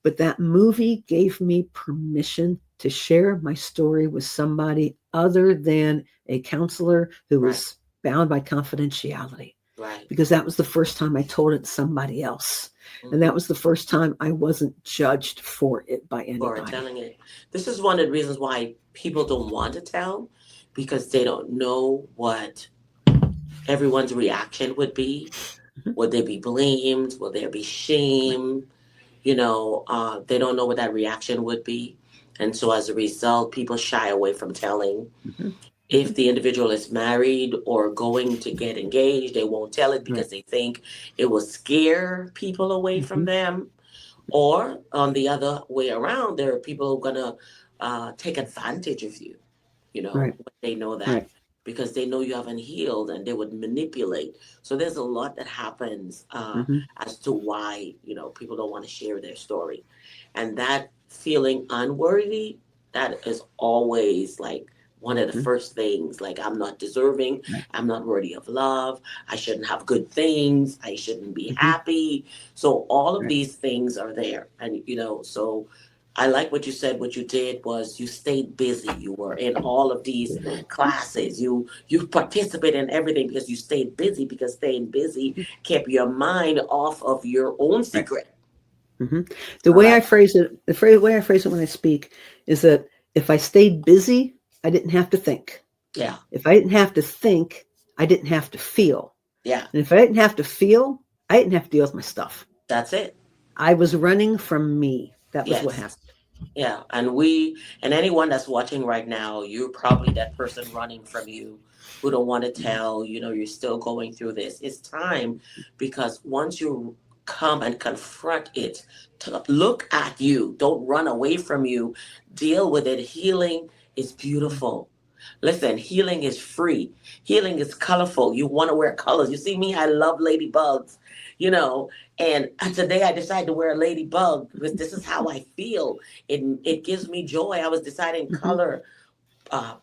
But that movie gave me permission to share my story with somebody other than a counselor who Right. was bound by confidentiality. Right. Because that was the first time I told it to somebody else. And Hmm. that was the first time I wasn't judged for it by For anybody. telling it. This is one of the reasons why people don't want to tell because they don't know what everyone's reaction would be. Mhm. Would they be blamed? Will there be shame? They don't know what that reaction would be. And so as a result, people shy away from telling. Mhm. If Mhm. the individual is married or going to get engaged, they won't tell it Right. because they think it will scare people away from Mhm. them. Or on the other way around, there are people who are going to take advantage of you, Right. when they know that Right. because they know you haven't healed and they would manipulate. So there's a lot that happens Mhm. as to why, people don't want to share their story. And that feeling unworthy, that is always like one of the Mhm. first things. Like, I'm not deserving. Right. I'm not worthy of love. I shouldn't have good things. I shouldn't be Mhm. happy. So all of Right. these things are there. And, so I like what you said. What you did was you stayed busy. You were in all of these classes. You participated in everything because you stayed busy because staying busy kept your mind off of your own Right. secret. Mhm. The I way I like phrase it, way I phrase it when I speak is that if I stayed busy, I didn't have to think. yeah, If I didn't have to think, I didn't have to feel. yeah. And if I didn't have to feel, I didn't have to deal with my stuff. That's it. I was running from me. That was what Yes. happened. Yeah, and anyone that's watching right now, you're probably that person running from you who don't want to Mhm. tell, you're still going through this. It's time because once you come and confront it, to look at you, don't run away from you, deal with it. Healing is beautiful. Listen, healing is free. Healing is colorful. You want to wear colors. You see me, I love ladybugs, you know, and today I decided to wear a ladybug because this is how I feel. It gives me joy. I was deciding Mhm. color, uh,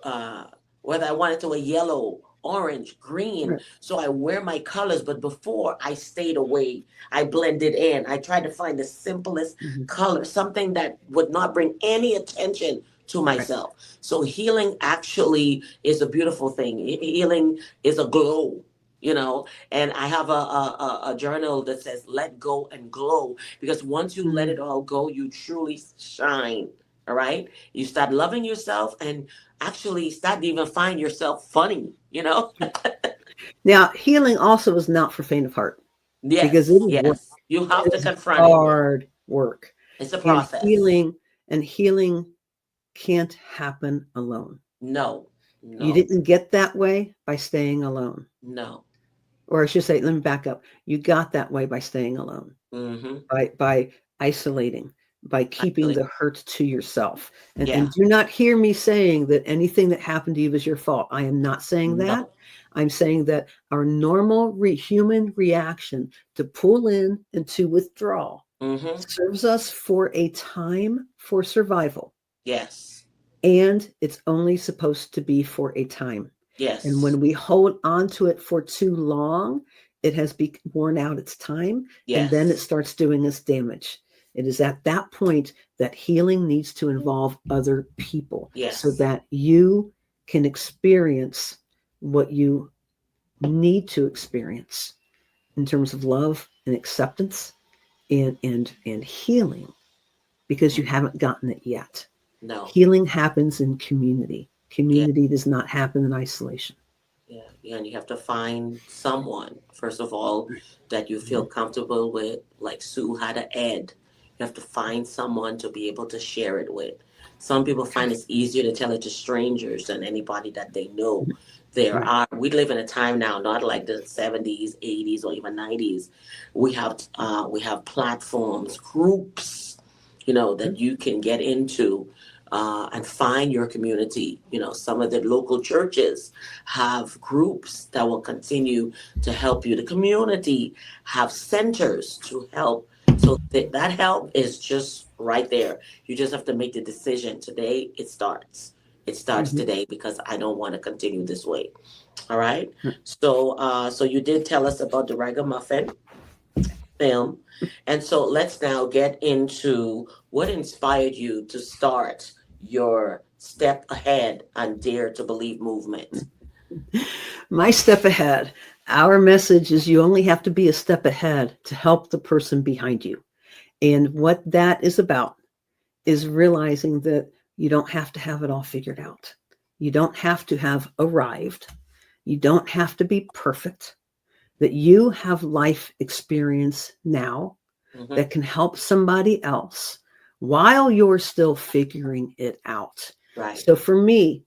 uh, whether I wanted to wear yellow orange, green. Right. So I wear my colors, but before I stayed away, I blended in. I tried to find the simplest Mhm. color, something that would not bring any attention to Right. myself. So healing actually is a beautiful thing. Healing is a glow, you know. And I have a journal that says let go and glow, because once you let Mhm. it all go, you truly shine. All right, you start loving yourself and actually start to even find yourself funny, you know. Now, healing also is not for faint of heart because it Yes, is work. yes, you have It to is confront it. hard work. It's a And process. healing can't happen alone. No, You no, didn't get that way by staying alone. no. Or I should say, let me back up. You got that way by staying alone, Mm-hmm. by isolating, by keeping Actually, the hurt to yourself. And yeah. do not hear me saying that anything that happened to you was your fault. I am not saying that. No. I'm saying that our normal human reaction to pull in and to withdraw Mm-hmm. serves us for a time for survival. Yes. And it's only supposed to be for a time. And Yes. when we hold on to it for too long, it has worn out its time, and then it Yes. starts doing us damage. It is at that point that healing needs to involve other people so Yes. that you can experience what you need to experience in terms of love and acceptance and healing, because you haven't gotten it yet. No. Healing happens in community. Yeah. Community does not happen in isolation. Yeah. Yeah. And you have to find someone, first of all, that you feel Mhm. comfortable with, like Sue had a Ed. You have to find someone to be able to share it with. Some people find it's easier to tell it to strangers than anybody that they know. There Right. are, we live in a time now, not like the 70s, 80s, or even 90s. We have platforms, groups, you know, that you can get into and find your community. You know, some of the local churches have groups that will continue to help you. The community have centers to help. So that help is just right there. You just have to make the decision. Today it starts. It starts Mhm. today because I don't want to continue this way. All right. Right. So you did tell us about the Ragamuffin film. And so let's now get into what inspired you to start your Step Ahead and Dare to Believe movement. My step ahead. Our message is you only have to be a step ahead to help the person behind you. And what that is about is realizing that you don't have to have it all figured out. You don't have to have arrived. You don't have to be perfect. That you have life experience now Hmm. that can help somebody else while you're still figuring it out. Right. So for me,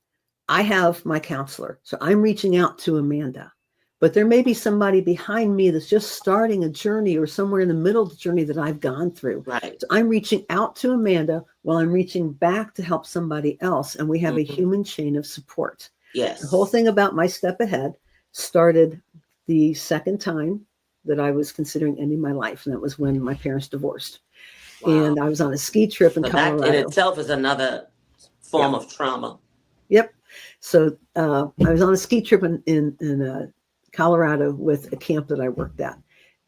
I have my counselor. So I'm reaching out to Amanda. But there may be somebody behind me that's just starting a journey or somewhere in the middle of the journey that I've gone through. Right. So I'm reaching out to Amanda while I'm reaching back to help somebody else. And we have a Hmm. human chain of support. The whole Yes. thing about my step ahead started the second time that I was considering ending my life. And that was when my parents divorced. Wow. And I was on a ski trip in So that in Colorado. itself is another Yeah. form of trauma. Yep. So I was on a ski trip in Colorado with a camp that I worked at.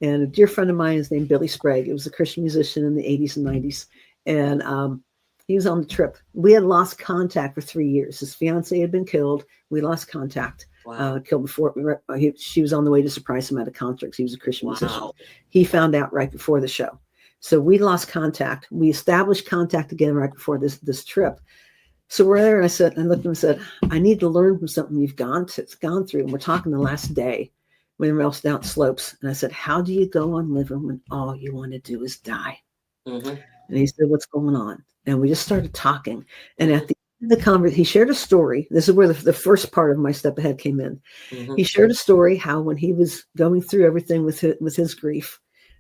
And a dear friend of mine is named Billy Sprague. He was a Christian musician in the 80s and 90s. And he was on the trip. We had lost contact for 3 years. His fiance had been killed. We lost contact. Wow. Killed before she was on the way to surprise him at a concert. He was a Christian musician. Wow. He found out right before the show. So we lost contact. We established contact again right before this trip. So we're there, and I looked at him and said, I need to learn from something you've gone through. And we're talking the last day when we're else down slopes. And I said, how do you go on living when all you want to do is die? Hmm. And he said, what's going on? And we just started talking. And Hmm. at the end of the conversation, he shared a story. This is where the first part of my step ahead came in. Hmm. He shared a story how when he was going through everything with his grief,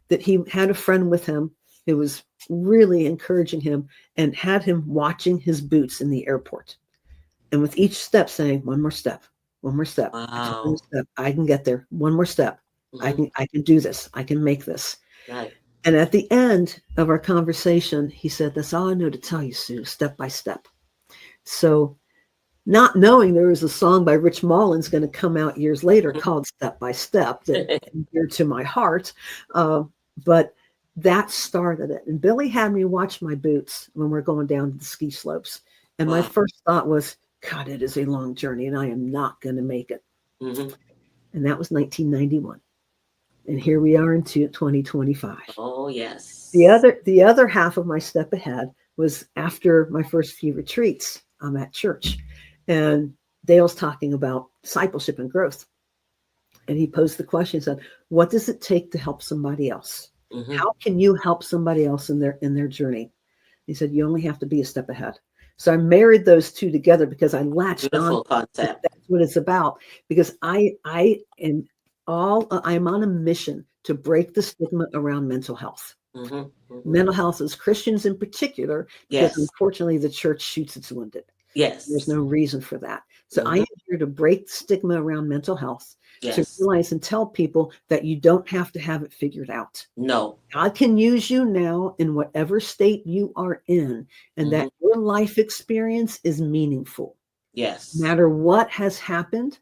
that he had a friend with him who was really encouraging him and had him watching his boots in the airport. And with each step saying, one more step, one more step. Just one Wow. step. I can get there. One more step. Hmm. I can do this. I can make this. Right. And at the end of our conversation, he said, that's all I know to tell you, Sue, step by step. So not knowing there was a song by Rich Mullins going to come out years later called Step by Step that dear to my heart. But that started it. And Billy had me watch my boots when we're going down to the ski slopes. And my Wow. first thought was, God, it is a long journey and I am not going to make it. Mm-hmm. And that was 1991. And here we are into 2025. Oh, yes. The other half of my step ahead was after my first few retreats. I'm at church and Dale's talking about discipleship and growth. And he posed the question, said, what does it take to help somebody else? Mm-hmm. How can you help somebody else in their journey? He said, you only have to be a step ahead. So I married those two together because I latched Beautiful on. concept. That's what it's about. Because I'm on a mission to break the stigma around mental health. Mm-hmm. Mm-hmm. Mental health as Christians in particular, because Yes. unfortunately the church shoots its wounded. Yes. There's no reason for that. So I Mhm. am here to break the stigma around mental health, to Yes. realize and tell people that you don't have to have it figured out. No. God can use you now in whatever state you are in, and that your life experience is meaningful. Yes. No matter what has happened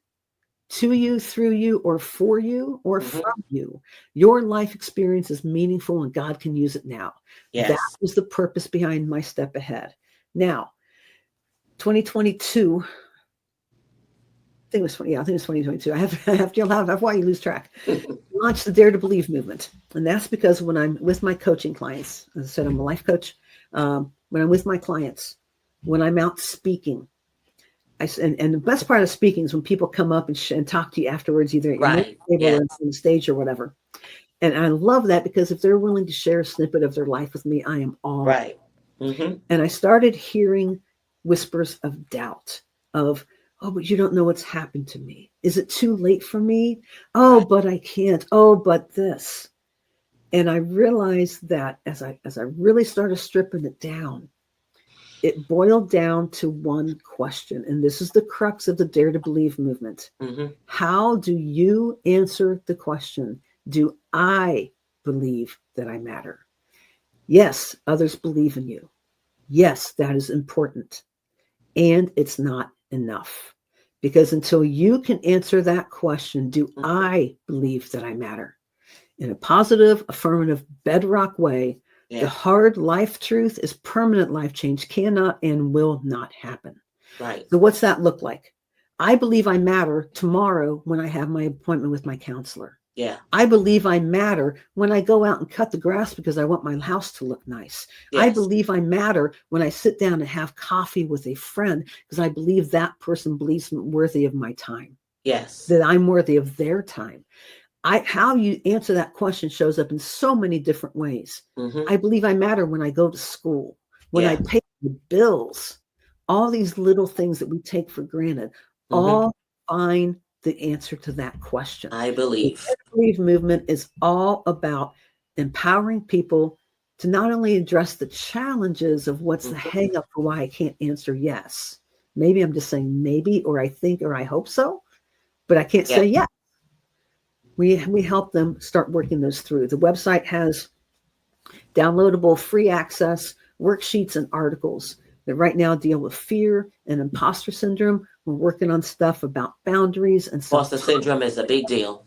to you, through you, or for you, or Mhm. from you, your life experience is meaningful and God can use it now. That Yes. was the purpose behind my step ahead. Now, 2022, I think it was 2022. I have why you lose track. Launched the Dare to Believe movement. And that's because when I'm with my coaching clients, as I said, I'm a life coach. When I'm with my clients, when I'm out speaking, and the best part of speaking is when people come up and talk to you afterwards, either at your Right. table Yes. or on the stage or whatever. And I love that because if they're willing to share a snippet of their life with me, I am all. Right. Mm-hmm. And I started hearing whispers of doubt of, oh, but you don't know what's happened to me. Is it too late for me? Oh, Right. but I can't. Oh, but this. And I realized that as I really started stripping it down, it boiled down to one question. And this is the crux of the Dare to Believe movement. Mm-hmm. How do you answer the question, do I believe that I matter? Yes, others believe in you. Yes, that is important. And it's not enough. Because until you can answer that question, do Mm-hmm. I believe that I matter? In a positive, affirmative, bedrock way, the Yeah. hard life truth is permanent life change cannot and will not happen. Right. So what's that look like? I believe I matter tomorrow when I have my appointment with my counselor. Yeah. I believe I matter when I go out and cut the grass because I want my house to look nice. Yes. I believe I matter when I sit down and have coffee with a friend because I believe that person believes I'm worthy of my time, Yes. that I'm worthy of their time. How you answer that question shows up in so many different ways. Mm-hmm. I believe I matter when I go to school, when I Yeah. pay the bills, all these little things that we take for granted, Mm-hmm. all find the answer to that question. I The believe. Dare to Believe movement is all about empowering people to not only address the challenges of what's the Mhm. hang up for why I can't answer yes. Maybe I'm just saying maybe, or I think, or I hope so, but I can't Yeah. say yes. We help them start working those through. The website has downloadable free access worksheets and articles that right now deal with fear and imposter syndrome. We're working on stuff about boundaries and Imposter syndrome is a big deal.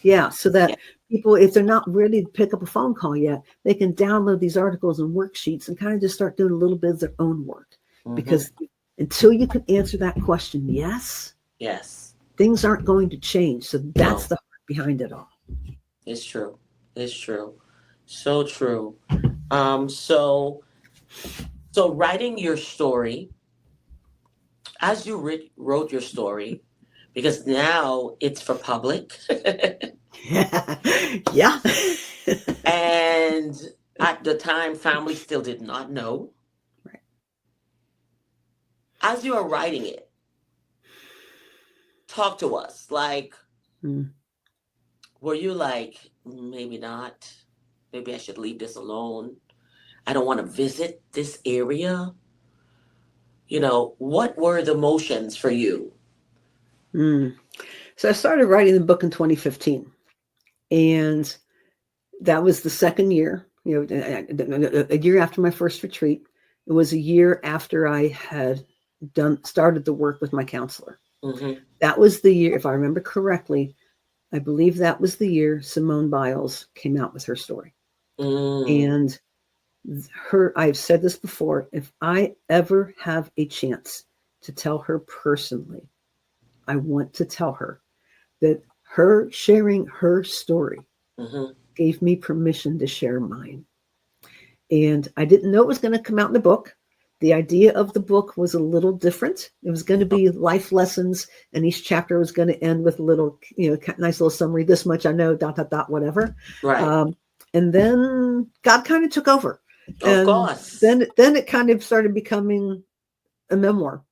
Yeah, so that Yeah. people, if they're not ready to pick up a phone call yet, they can download these articles and worksheets and kind of just start doing a little bit of their own work. Mm-hmm. Because until you can answer that question, yes, Yes. things aren't going to change. So that's No. the heart behind it all. It's true. It's true. So true. So writing your story, as you wrote your story, because now it's for public, Yeah. and at the time, family still did not know. Right. As you are writing it, talk to us. Like, were you like, maybe not? Maybe I should leave this alone. I don't want to visit this area. You know, what were the emotions for you? So I started writing the book in 2015, and that was the second year. A year after my first retreat. It was a year after I had started the work with my counselor. Mm-hmm. That was the year, if I remember correctly, I believe that was the year Simone Biles came out with her story. Mm. And I've said this before, if I ever have a chance to tell her personally, I want to tell her that her sharing her story Mm-hmm. gave me permission to share mine. And I didn't know it was going to come out in a book. The idea of the book was a little different. It was going to be life lessons, and each chapter was going to end with a little, nice little summary. This much I know, dot, dot, dot, whatever. Right. And then God kind of took over. Of And course. then it kind of started becoming a memoir,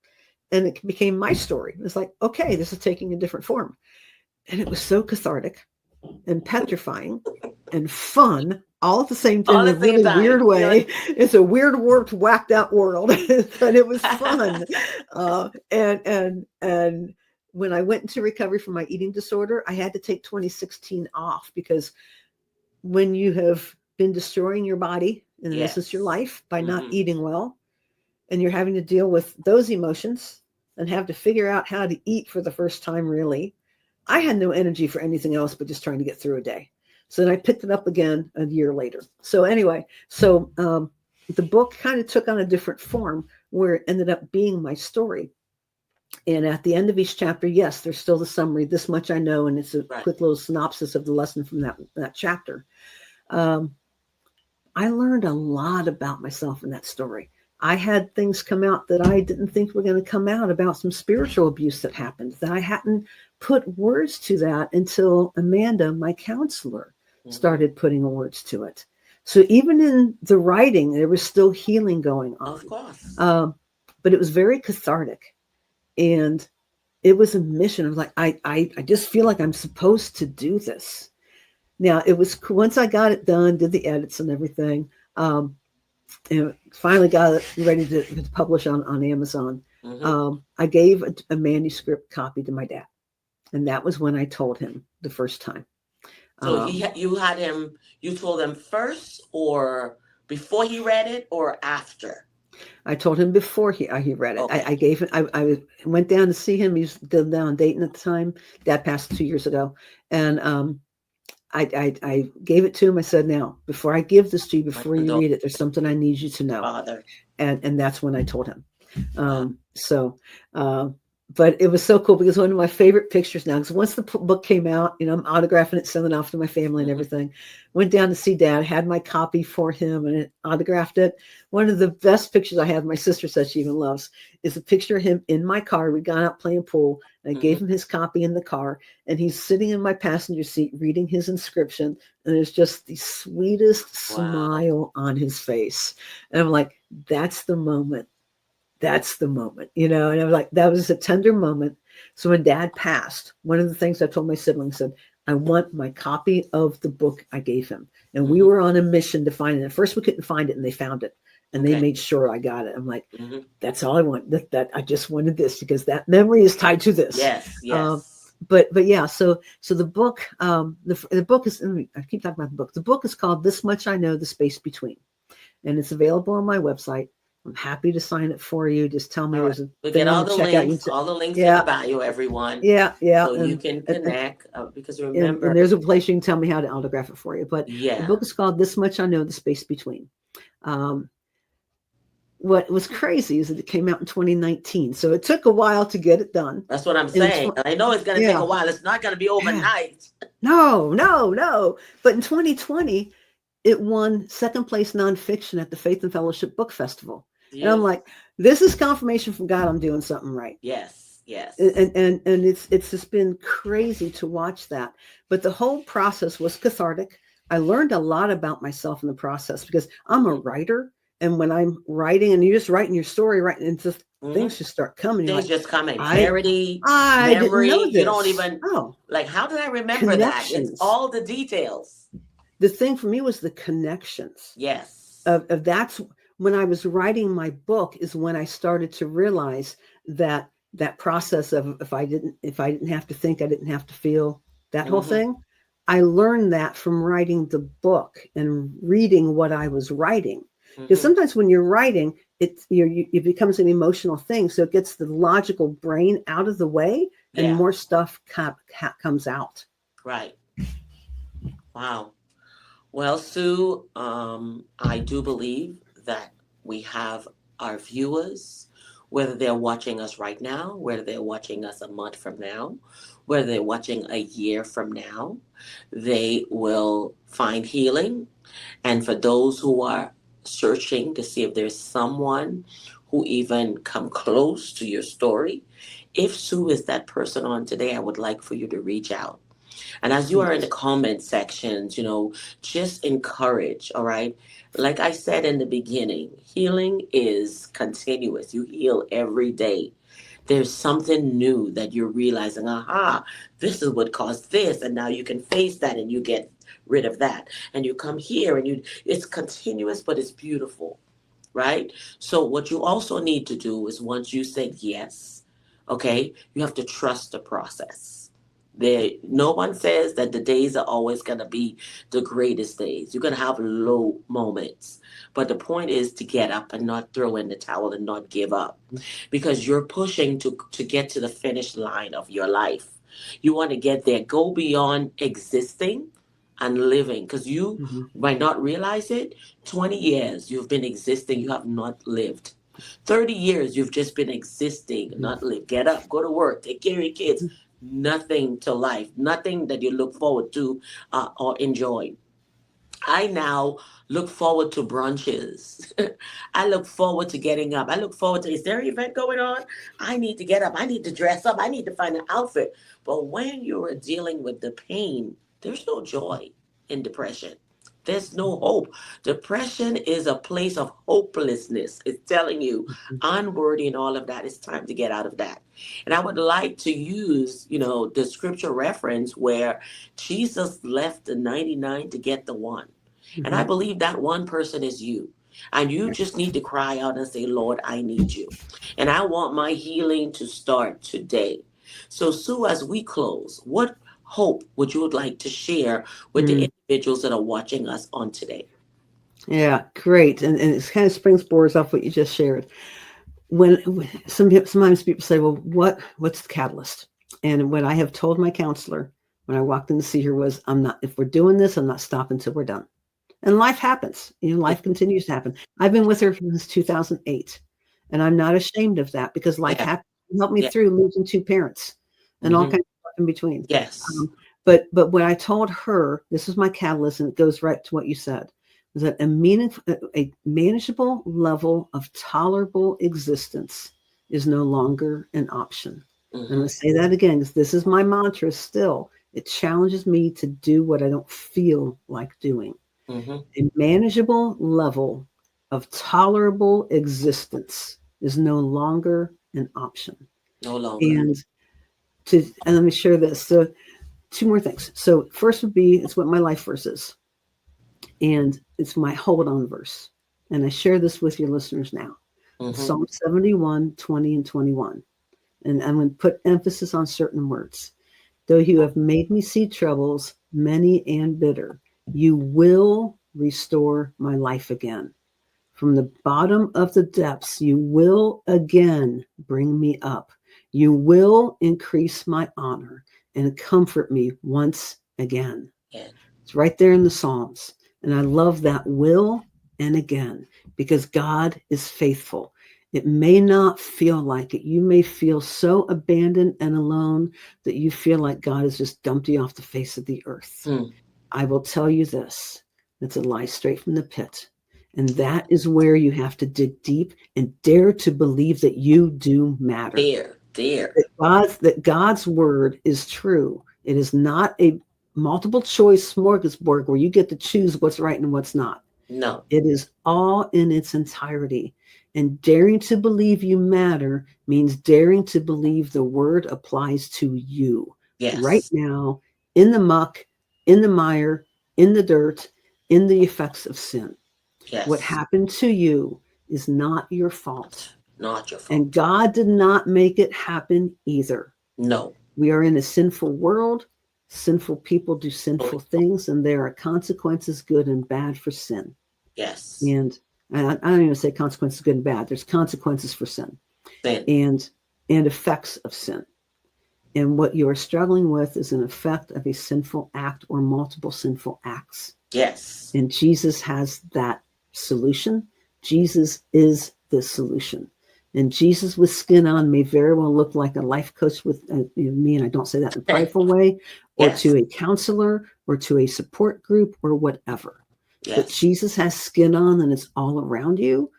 and it became my story. It's like, okay, this is taking a different form. And it was so cathartic and petrifying and fun all at the same time All in a at the same really time. weird way. It's a weird, warped, whacked out world, but it was fun. And when I went into recovery from my eating disorder, I had to take 2016 off, because when you have been destroying your body, in Yes. essence your life, by not Mm-hmm. eating well, and you're having to deal with those emotions and have to figure out how to eat for the first time, really, I had no energy for anything else but just trying to get through a day. So then I picked it up again a year later. So anyway, the book kind of took on a different form, where it ended up being my story. And at the end of each chapter, yes, there's still the summary. This much I know, and it's a Right. quick little synopsis of the lesson from that chapter. I learned a lot about myself in that story. I had things come out that I didn't think were going to come out, about some spiritual abuse that happened, that I hadn't put words to that until Amanda, my counselor, started putting words to it. So even in the writing, there was still healing going on. Of course. But it was very cathartic. And it was a mission. I was like, I just feel like I'm supposed to do this. Now, it was once I got it done, did the edits and everything, and finally got it ready to publish on Amazon. Mm-hmm. I gave a manuscript copy to my dad, and that was when I told him the first time. So you told him first, or before he read it, or after? I told him before he read it. Okay. I gave him. I went down to see him. He was down in Dayton at the time. Dad passed 2 years ago, and I gave it to him. I said, now, before I give this to you, before you read it, there's something I need you to know. Father. And that's when I told him. But it was so cool, because one of my favorite pictures now, because once the book came out, I'm autographing it, sending it off to my family and everything. Went down to see Dad, had my copy for him, and autographed it. One of the best pictures I have, my sister says she even loves, is a picture of him in my car. We'd gone out playing pool, and I gave him his copy in the car, and he's sitting in my passenger seat reading his inscription, and there's just the sweetest smile on his face. And I'm like, that's the moment. That's the moment, and I was like, that was a tender moment. So when Dad passed, one of the things I told my siblings, said, I want my copy of the book I gave him. And we were on a mission to find it. At first we couldn't find it, and they found it, and they made sure I got it. I'm like, that's all I want. That I just wanted this, because that memory is tied to this. Yes. But yeah, so the book, the book is, I keep talking about the book. The book is called This Much I Know, The Space Between, and it's available on my website. I'm happy to sign it for you. Just tell me there's a We'll thing get all on the checkout. links, all the links in the bio, everyone. Yeah. So you can connect, because remember, and there's a place you can tell me how to autograph it for you. But the book is called This Much I Know, The Space Between. What was crazy is that it came out in 2019. So it took a while to get it done. That's what I'm saying. I know it's going to take a while. It's not going to be overnight. No. But in 2020, it won second place nonfiction at the Faith and Fellowship Book Festival. And I'm like, this is confirmation from God I'm doing something right. Yes. And it's just been crazy to watch that. But the whole process was cathartic. I learned a lot about myself in the process, because I'm a writer. And when I'm writing, and you're just writing your story, and just things just start coming. Things just coming. Clarity, memory. Didn't know this. You don't even, like, how did I remember that? It's all the details. The thing for me was the connections. Yes. Of that's when I was writing my book, is when I started to realize that process of if I didn't have to think, I didn't have to feel, that whole thing. I learned that from writing the book and reading what I was writing. Because Mm-hmm. sometimes when you're writing, it becomes an emotional thing. So it gets the logical brain out of the way and Yeah. more stuff comes out. Right. Wow. Well, Sue, I do believe that we have our viewers, whether they're watching us right now, whether they're watching us a month from now, whether they're watching a year from now, they will find healing. And for those who are searching to see if there's someone who even come close to your story, if Sue is that person on today, I would like for you to reach out. And as you are in the Please. comment sections, just encourage, all right? Like I said in the beginning, healing is continuous. You heal every day. There's something new that you're realizing, aha, this is what caused this. And now you can face that and you get rid of that. And you come here and it's continuous, but it's beautiful, right? So what you also need to do is once you said yes, okay, you have to trust the process. No one says that the days are always going to be the greatest days. You're going to have low moments. But the point is to get up and not throw in the towel and not give up because you're pushing to get to the finish line of your life. You want to get there, go beyond existing and living because you Mm-hmm. might not realize it. 20 years you've been existing, you have not lived. 30 years you've just been existing, Mm-hmm. not live. Get up, go to work, take care of your kids. Nothing to life, nothing that you look forward to or enjoy. I now look forward to brunches. I look forward to getting up. I look forward to, is there an event going on? I need to get up. I need to dress up. I need to find an outfit. But when you are dealing with the pain, there's no joy in depression. There's no hope. Depression is a place of hopelessness. It's telling you, unworthy and all of that. It's time to get out of that. And I would like to use, the scripture reference where Jesus left the 99 to get the one. And I Mm-hmm. believe that one person is you. And you Yes. just need to cry out and say, Lord, I need you. And I want my healing to start today. So, Sue, as we close, what hope would you like to share with the Mm. individuals that are watching us on today? Yeah, great. And it kind of springboards off what you just shared. Sometimes people say, well, what's the catalyst? And what I have told my counselor when I walked in to see her was, if we're doing this, I'm not stopping until we're done. And life happens. Life continues to happen. I've been with her since 2008, and I'm not ashamed of that because life Yeah, happened. It helped me yeah. through losing two parents and all Hmm. kinds of stuff in between. Yes. But when I told her, this is my catalyst, and it goes right to what you said, was that a manageable level of tolerable existence is no longer an option. I'm going Hmm. to say that again because this is my mantra still. It challenges me to do what I don't feel like doing. Hmm. A manageable level of tolerable existence is no longer an option. No longer. And let me share this. So two more things. So first would be it's what my life verse is, and it's my hold on verse. And I share this with your listeners now. Hmm. Psalm 71, 20 and 21. And I'm going to put emphasis on certain words. Though you have made me see troubles, many and bitter, you will restore my life again. From the bottom of the depths, you will again bring me up. You will increase my honor and comfort me once again. Yeah. It's right there in the Psalms. And I love that will and again because God is faithful. It may not feel like it. You may feel so abandoned and alone that you feel like God has just dumped you off the face of the earth. Mm. I will tell you this. It's a lie straight from the pit. And that is where you have to dig deep and dare to believe that you do matter. There, there. That God's word is true. It is not a multiple choice smorgasbord where you get to choose what's right and what's not. No. It is all in its entirety. And daring to believe you matter means daring to believe the word applies to you right Yes. now, in the muck, in the mire, in the dirt, in the effects of sin. What Yes. happened to you is not your fault. Not your And fault. God did not make it happen either. No. We are in a sinful world. Sinful people do sinful things, and there are consequences, good and bad, for sin. Yes. And and I don't even say consequences good and bad. There's consequences for sin Sin. and effects of sin. And what you are struggling with is an effect of a sinful act or multiple sinful acts. Yes. And Jesus has that solution. Jesus is the solution. And Jesus with skin on may very well look like a life coach with me, and I don't say that in a prideful way, or Yes. to a counselor, or to a support group, or whatever. But Yes. Jesus has skin on and it's all around you.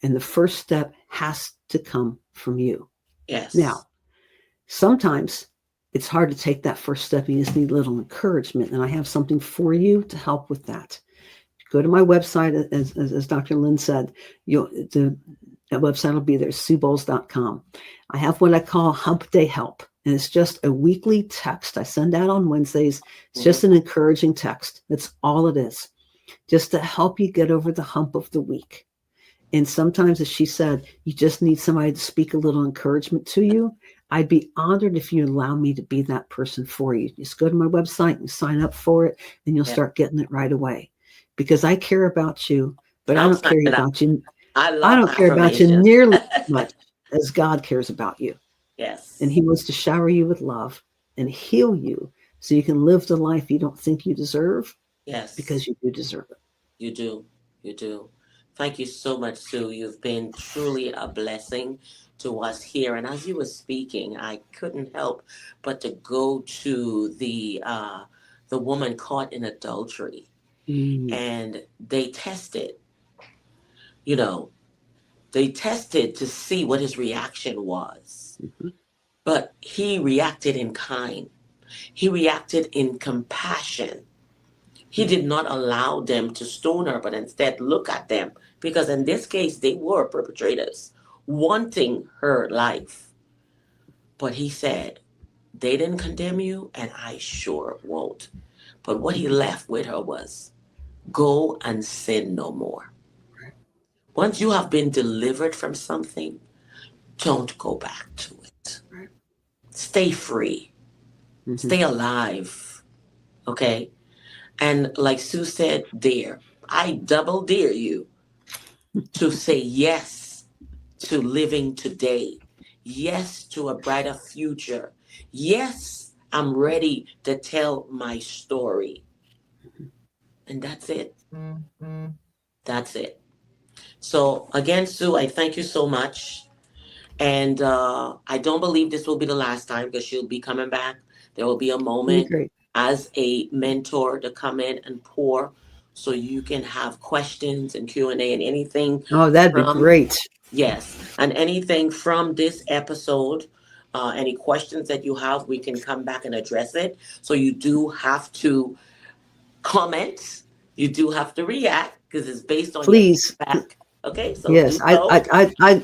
And the first step has to come from you. Yes. Now, sometimes it's hard to take that first step. You just need a little encouragement. And I have something for you to help with that. Go to my website, as Dr. Lynn said, that website will be there, suebowles.com. I have what I call Hump Day Help. And it's just a weekly text I send out on Wednesdays. It's just an encouraging text. That's all it is, just to help you get over the hump of the week. And sometimes, as she said, you just need somebody to speak a little encouragement to you. I'd be honored if you allow me to be that person for you. Just go to my website and sign up for it, and you'll start getting it right away. Because I care about you, but I I'm don't care signing up. about you. I I love don't care about you affirmations. nearly as much as God cares about you. And Yes. He wants to shower you with love and heal you so you can live the life you don't think you deserve, Yes. because you do deserve it. You do. You do. Thank you so much, Sue. You've been truly a blessing to us here. And as you were speaking, I couldn't help but to go to the woman caught in adultery, Mm. and they tested. You know, they tested to see what his reaction was, Mhm. but he reacted in kind. He reacted in compassion. He did not allow them to stone her, but instead look at them, because in this case, they were perpetrators wanting her life. But he said, they didn't condemn you, and I sure won't. But what he left with her was, go and sin no more. Once you have been delivered from something, don't go back to it. Right. Stay free, Mm-hmm. stay alive, okay? And like Sue said, dare. I double dare you to say yes to living today. Yes to a brighter future. Yes, I'm ready to tell my story. And that's it. That's it. So, again, Sue, I thank you so much. And I don't believe this will be the last time, because she'll be coming back. There will be a Really moment great. as a mentor to come in and pour, so you can have questions and Q&A and anything Oh, that'd be from, great. yes, and anything from this episode. Any questions that you have, we can come back and address it. So you do have to comment. You do have to react, because it's based on your Please. feedback. Okay, so Yes, do so.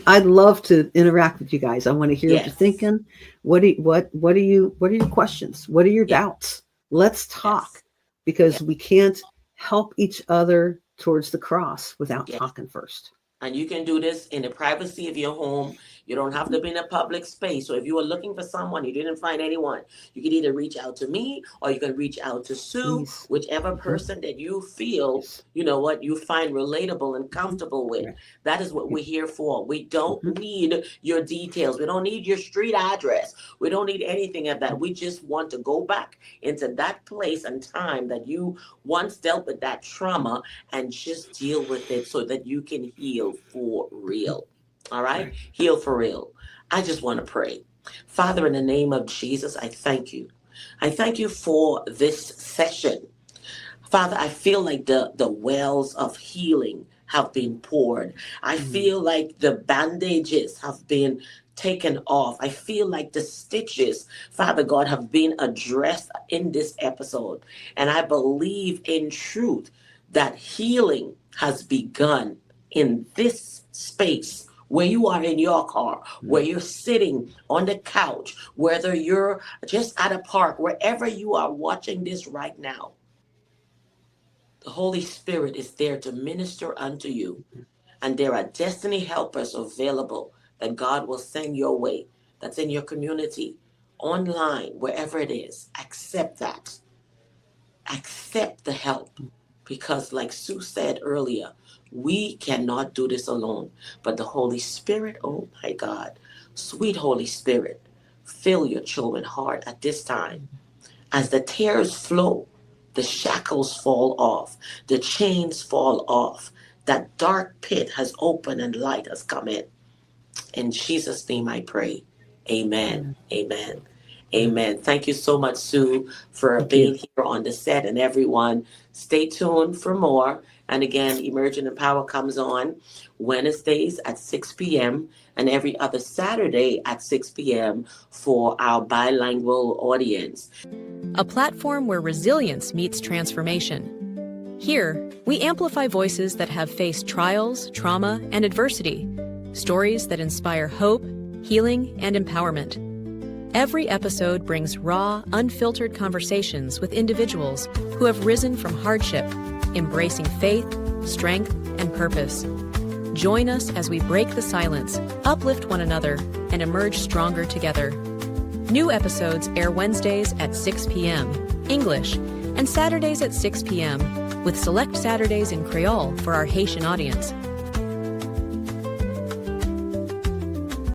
I'd love to interact with you guys. I want to hear what you're Yes, thinking. What are your questions? What are your yes, doubts? Let's talk, yes, because yes, we can't help each other towards the cross without yes. talking first. And you can do this in the privacy of your home. You don't have to be in a public space. So if you are looking for someone, you didn't find anyone, you can either reach out to me, or you can reach out to Sue, Please. whichever Hmm. person that you feel, Yes. you know what, you find relatable and Hmm. comfortable with. Right. That is what Yeah. we're here for. We don't Hmm. need your details. We don't need your street address. We don't need anything of that. We just want to go back into that place and time that you once dealt with that trauma, and just deal with it so that you can heal for real. All right? Right. Heal for real. I just want to pray. Father, in the name of Jesus, I thank you. I thank you for this session. Father, I feel like the wells of healing have been poured. I Mm. feel like the bandages have been taken off. I feel like the stitches, Father God, have been addressed in this episode. And I believe in truth that healing has begun in this space. Where you are in your car, where Mm. you're sitting on the couch, whether you're just at a park, wherever you are watching this right now, the Holy Spirit is there to minister unto you. And there are destiny helpers available that God will send your way, that's in your community, online, wherever it is. Accept that. Accept the help. because, like Sue said earlier, we cannot do this alone. But the Holy Spirit, oh my God, sweet Holy Spirit, fill your children's heart at this time. As the tears flow, the shackles fall off, the chains fall off. That dark pit has opened and light has come in. In Jesus' name I pray. Amen. Amen. Amen. Thank you so much, Sue, for Thank being you. here on the set. And everyone, stay tuned for more. And again, Emerging in Power comes on Wednesdays at 6 p.m. and every other Saturday at 6 p.m. for our bilingual audience. A platform where resilience meets transformation. Here, we amplify voices that have faced trials, trauma, and adversity, stories that inspire hope, healing, and empowerment. Every episode brings raw, unfiltered conversations with individuals who have risen from hardship, embracing faith, strength, and purpose. Join us as we break the silence, uplift one another, and emerge stronger together. New episodes air Wednesdays at 6 p.m. English and Saturdays at 6 p.m., with select Saturdays in Creole for our Haitian audience.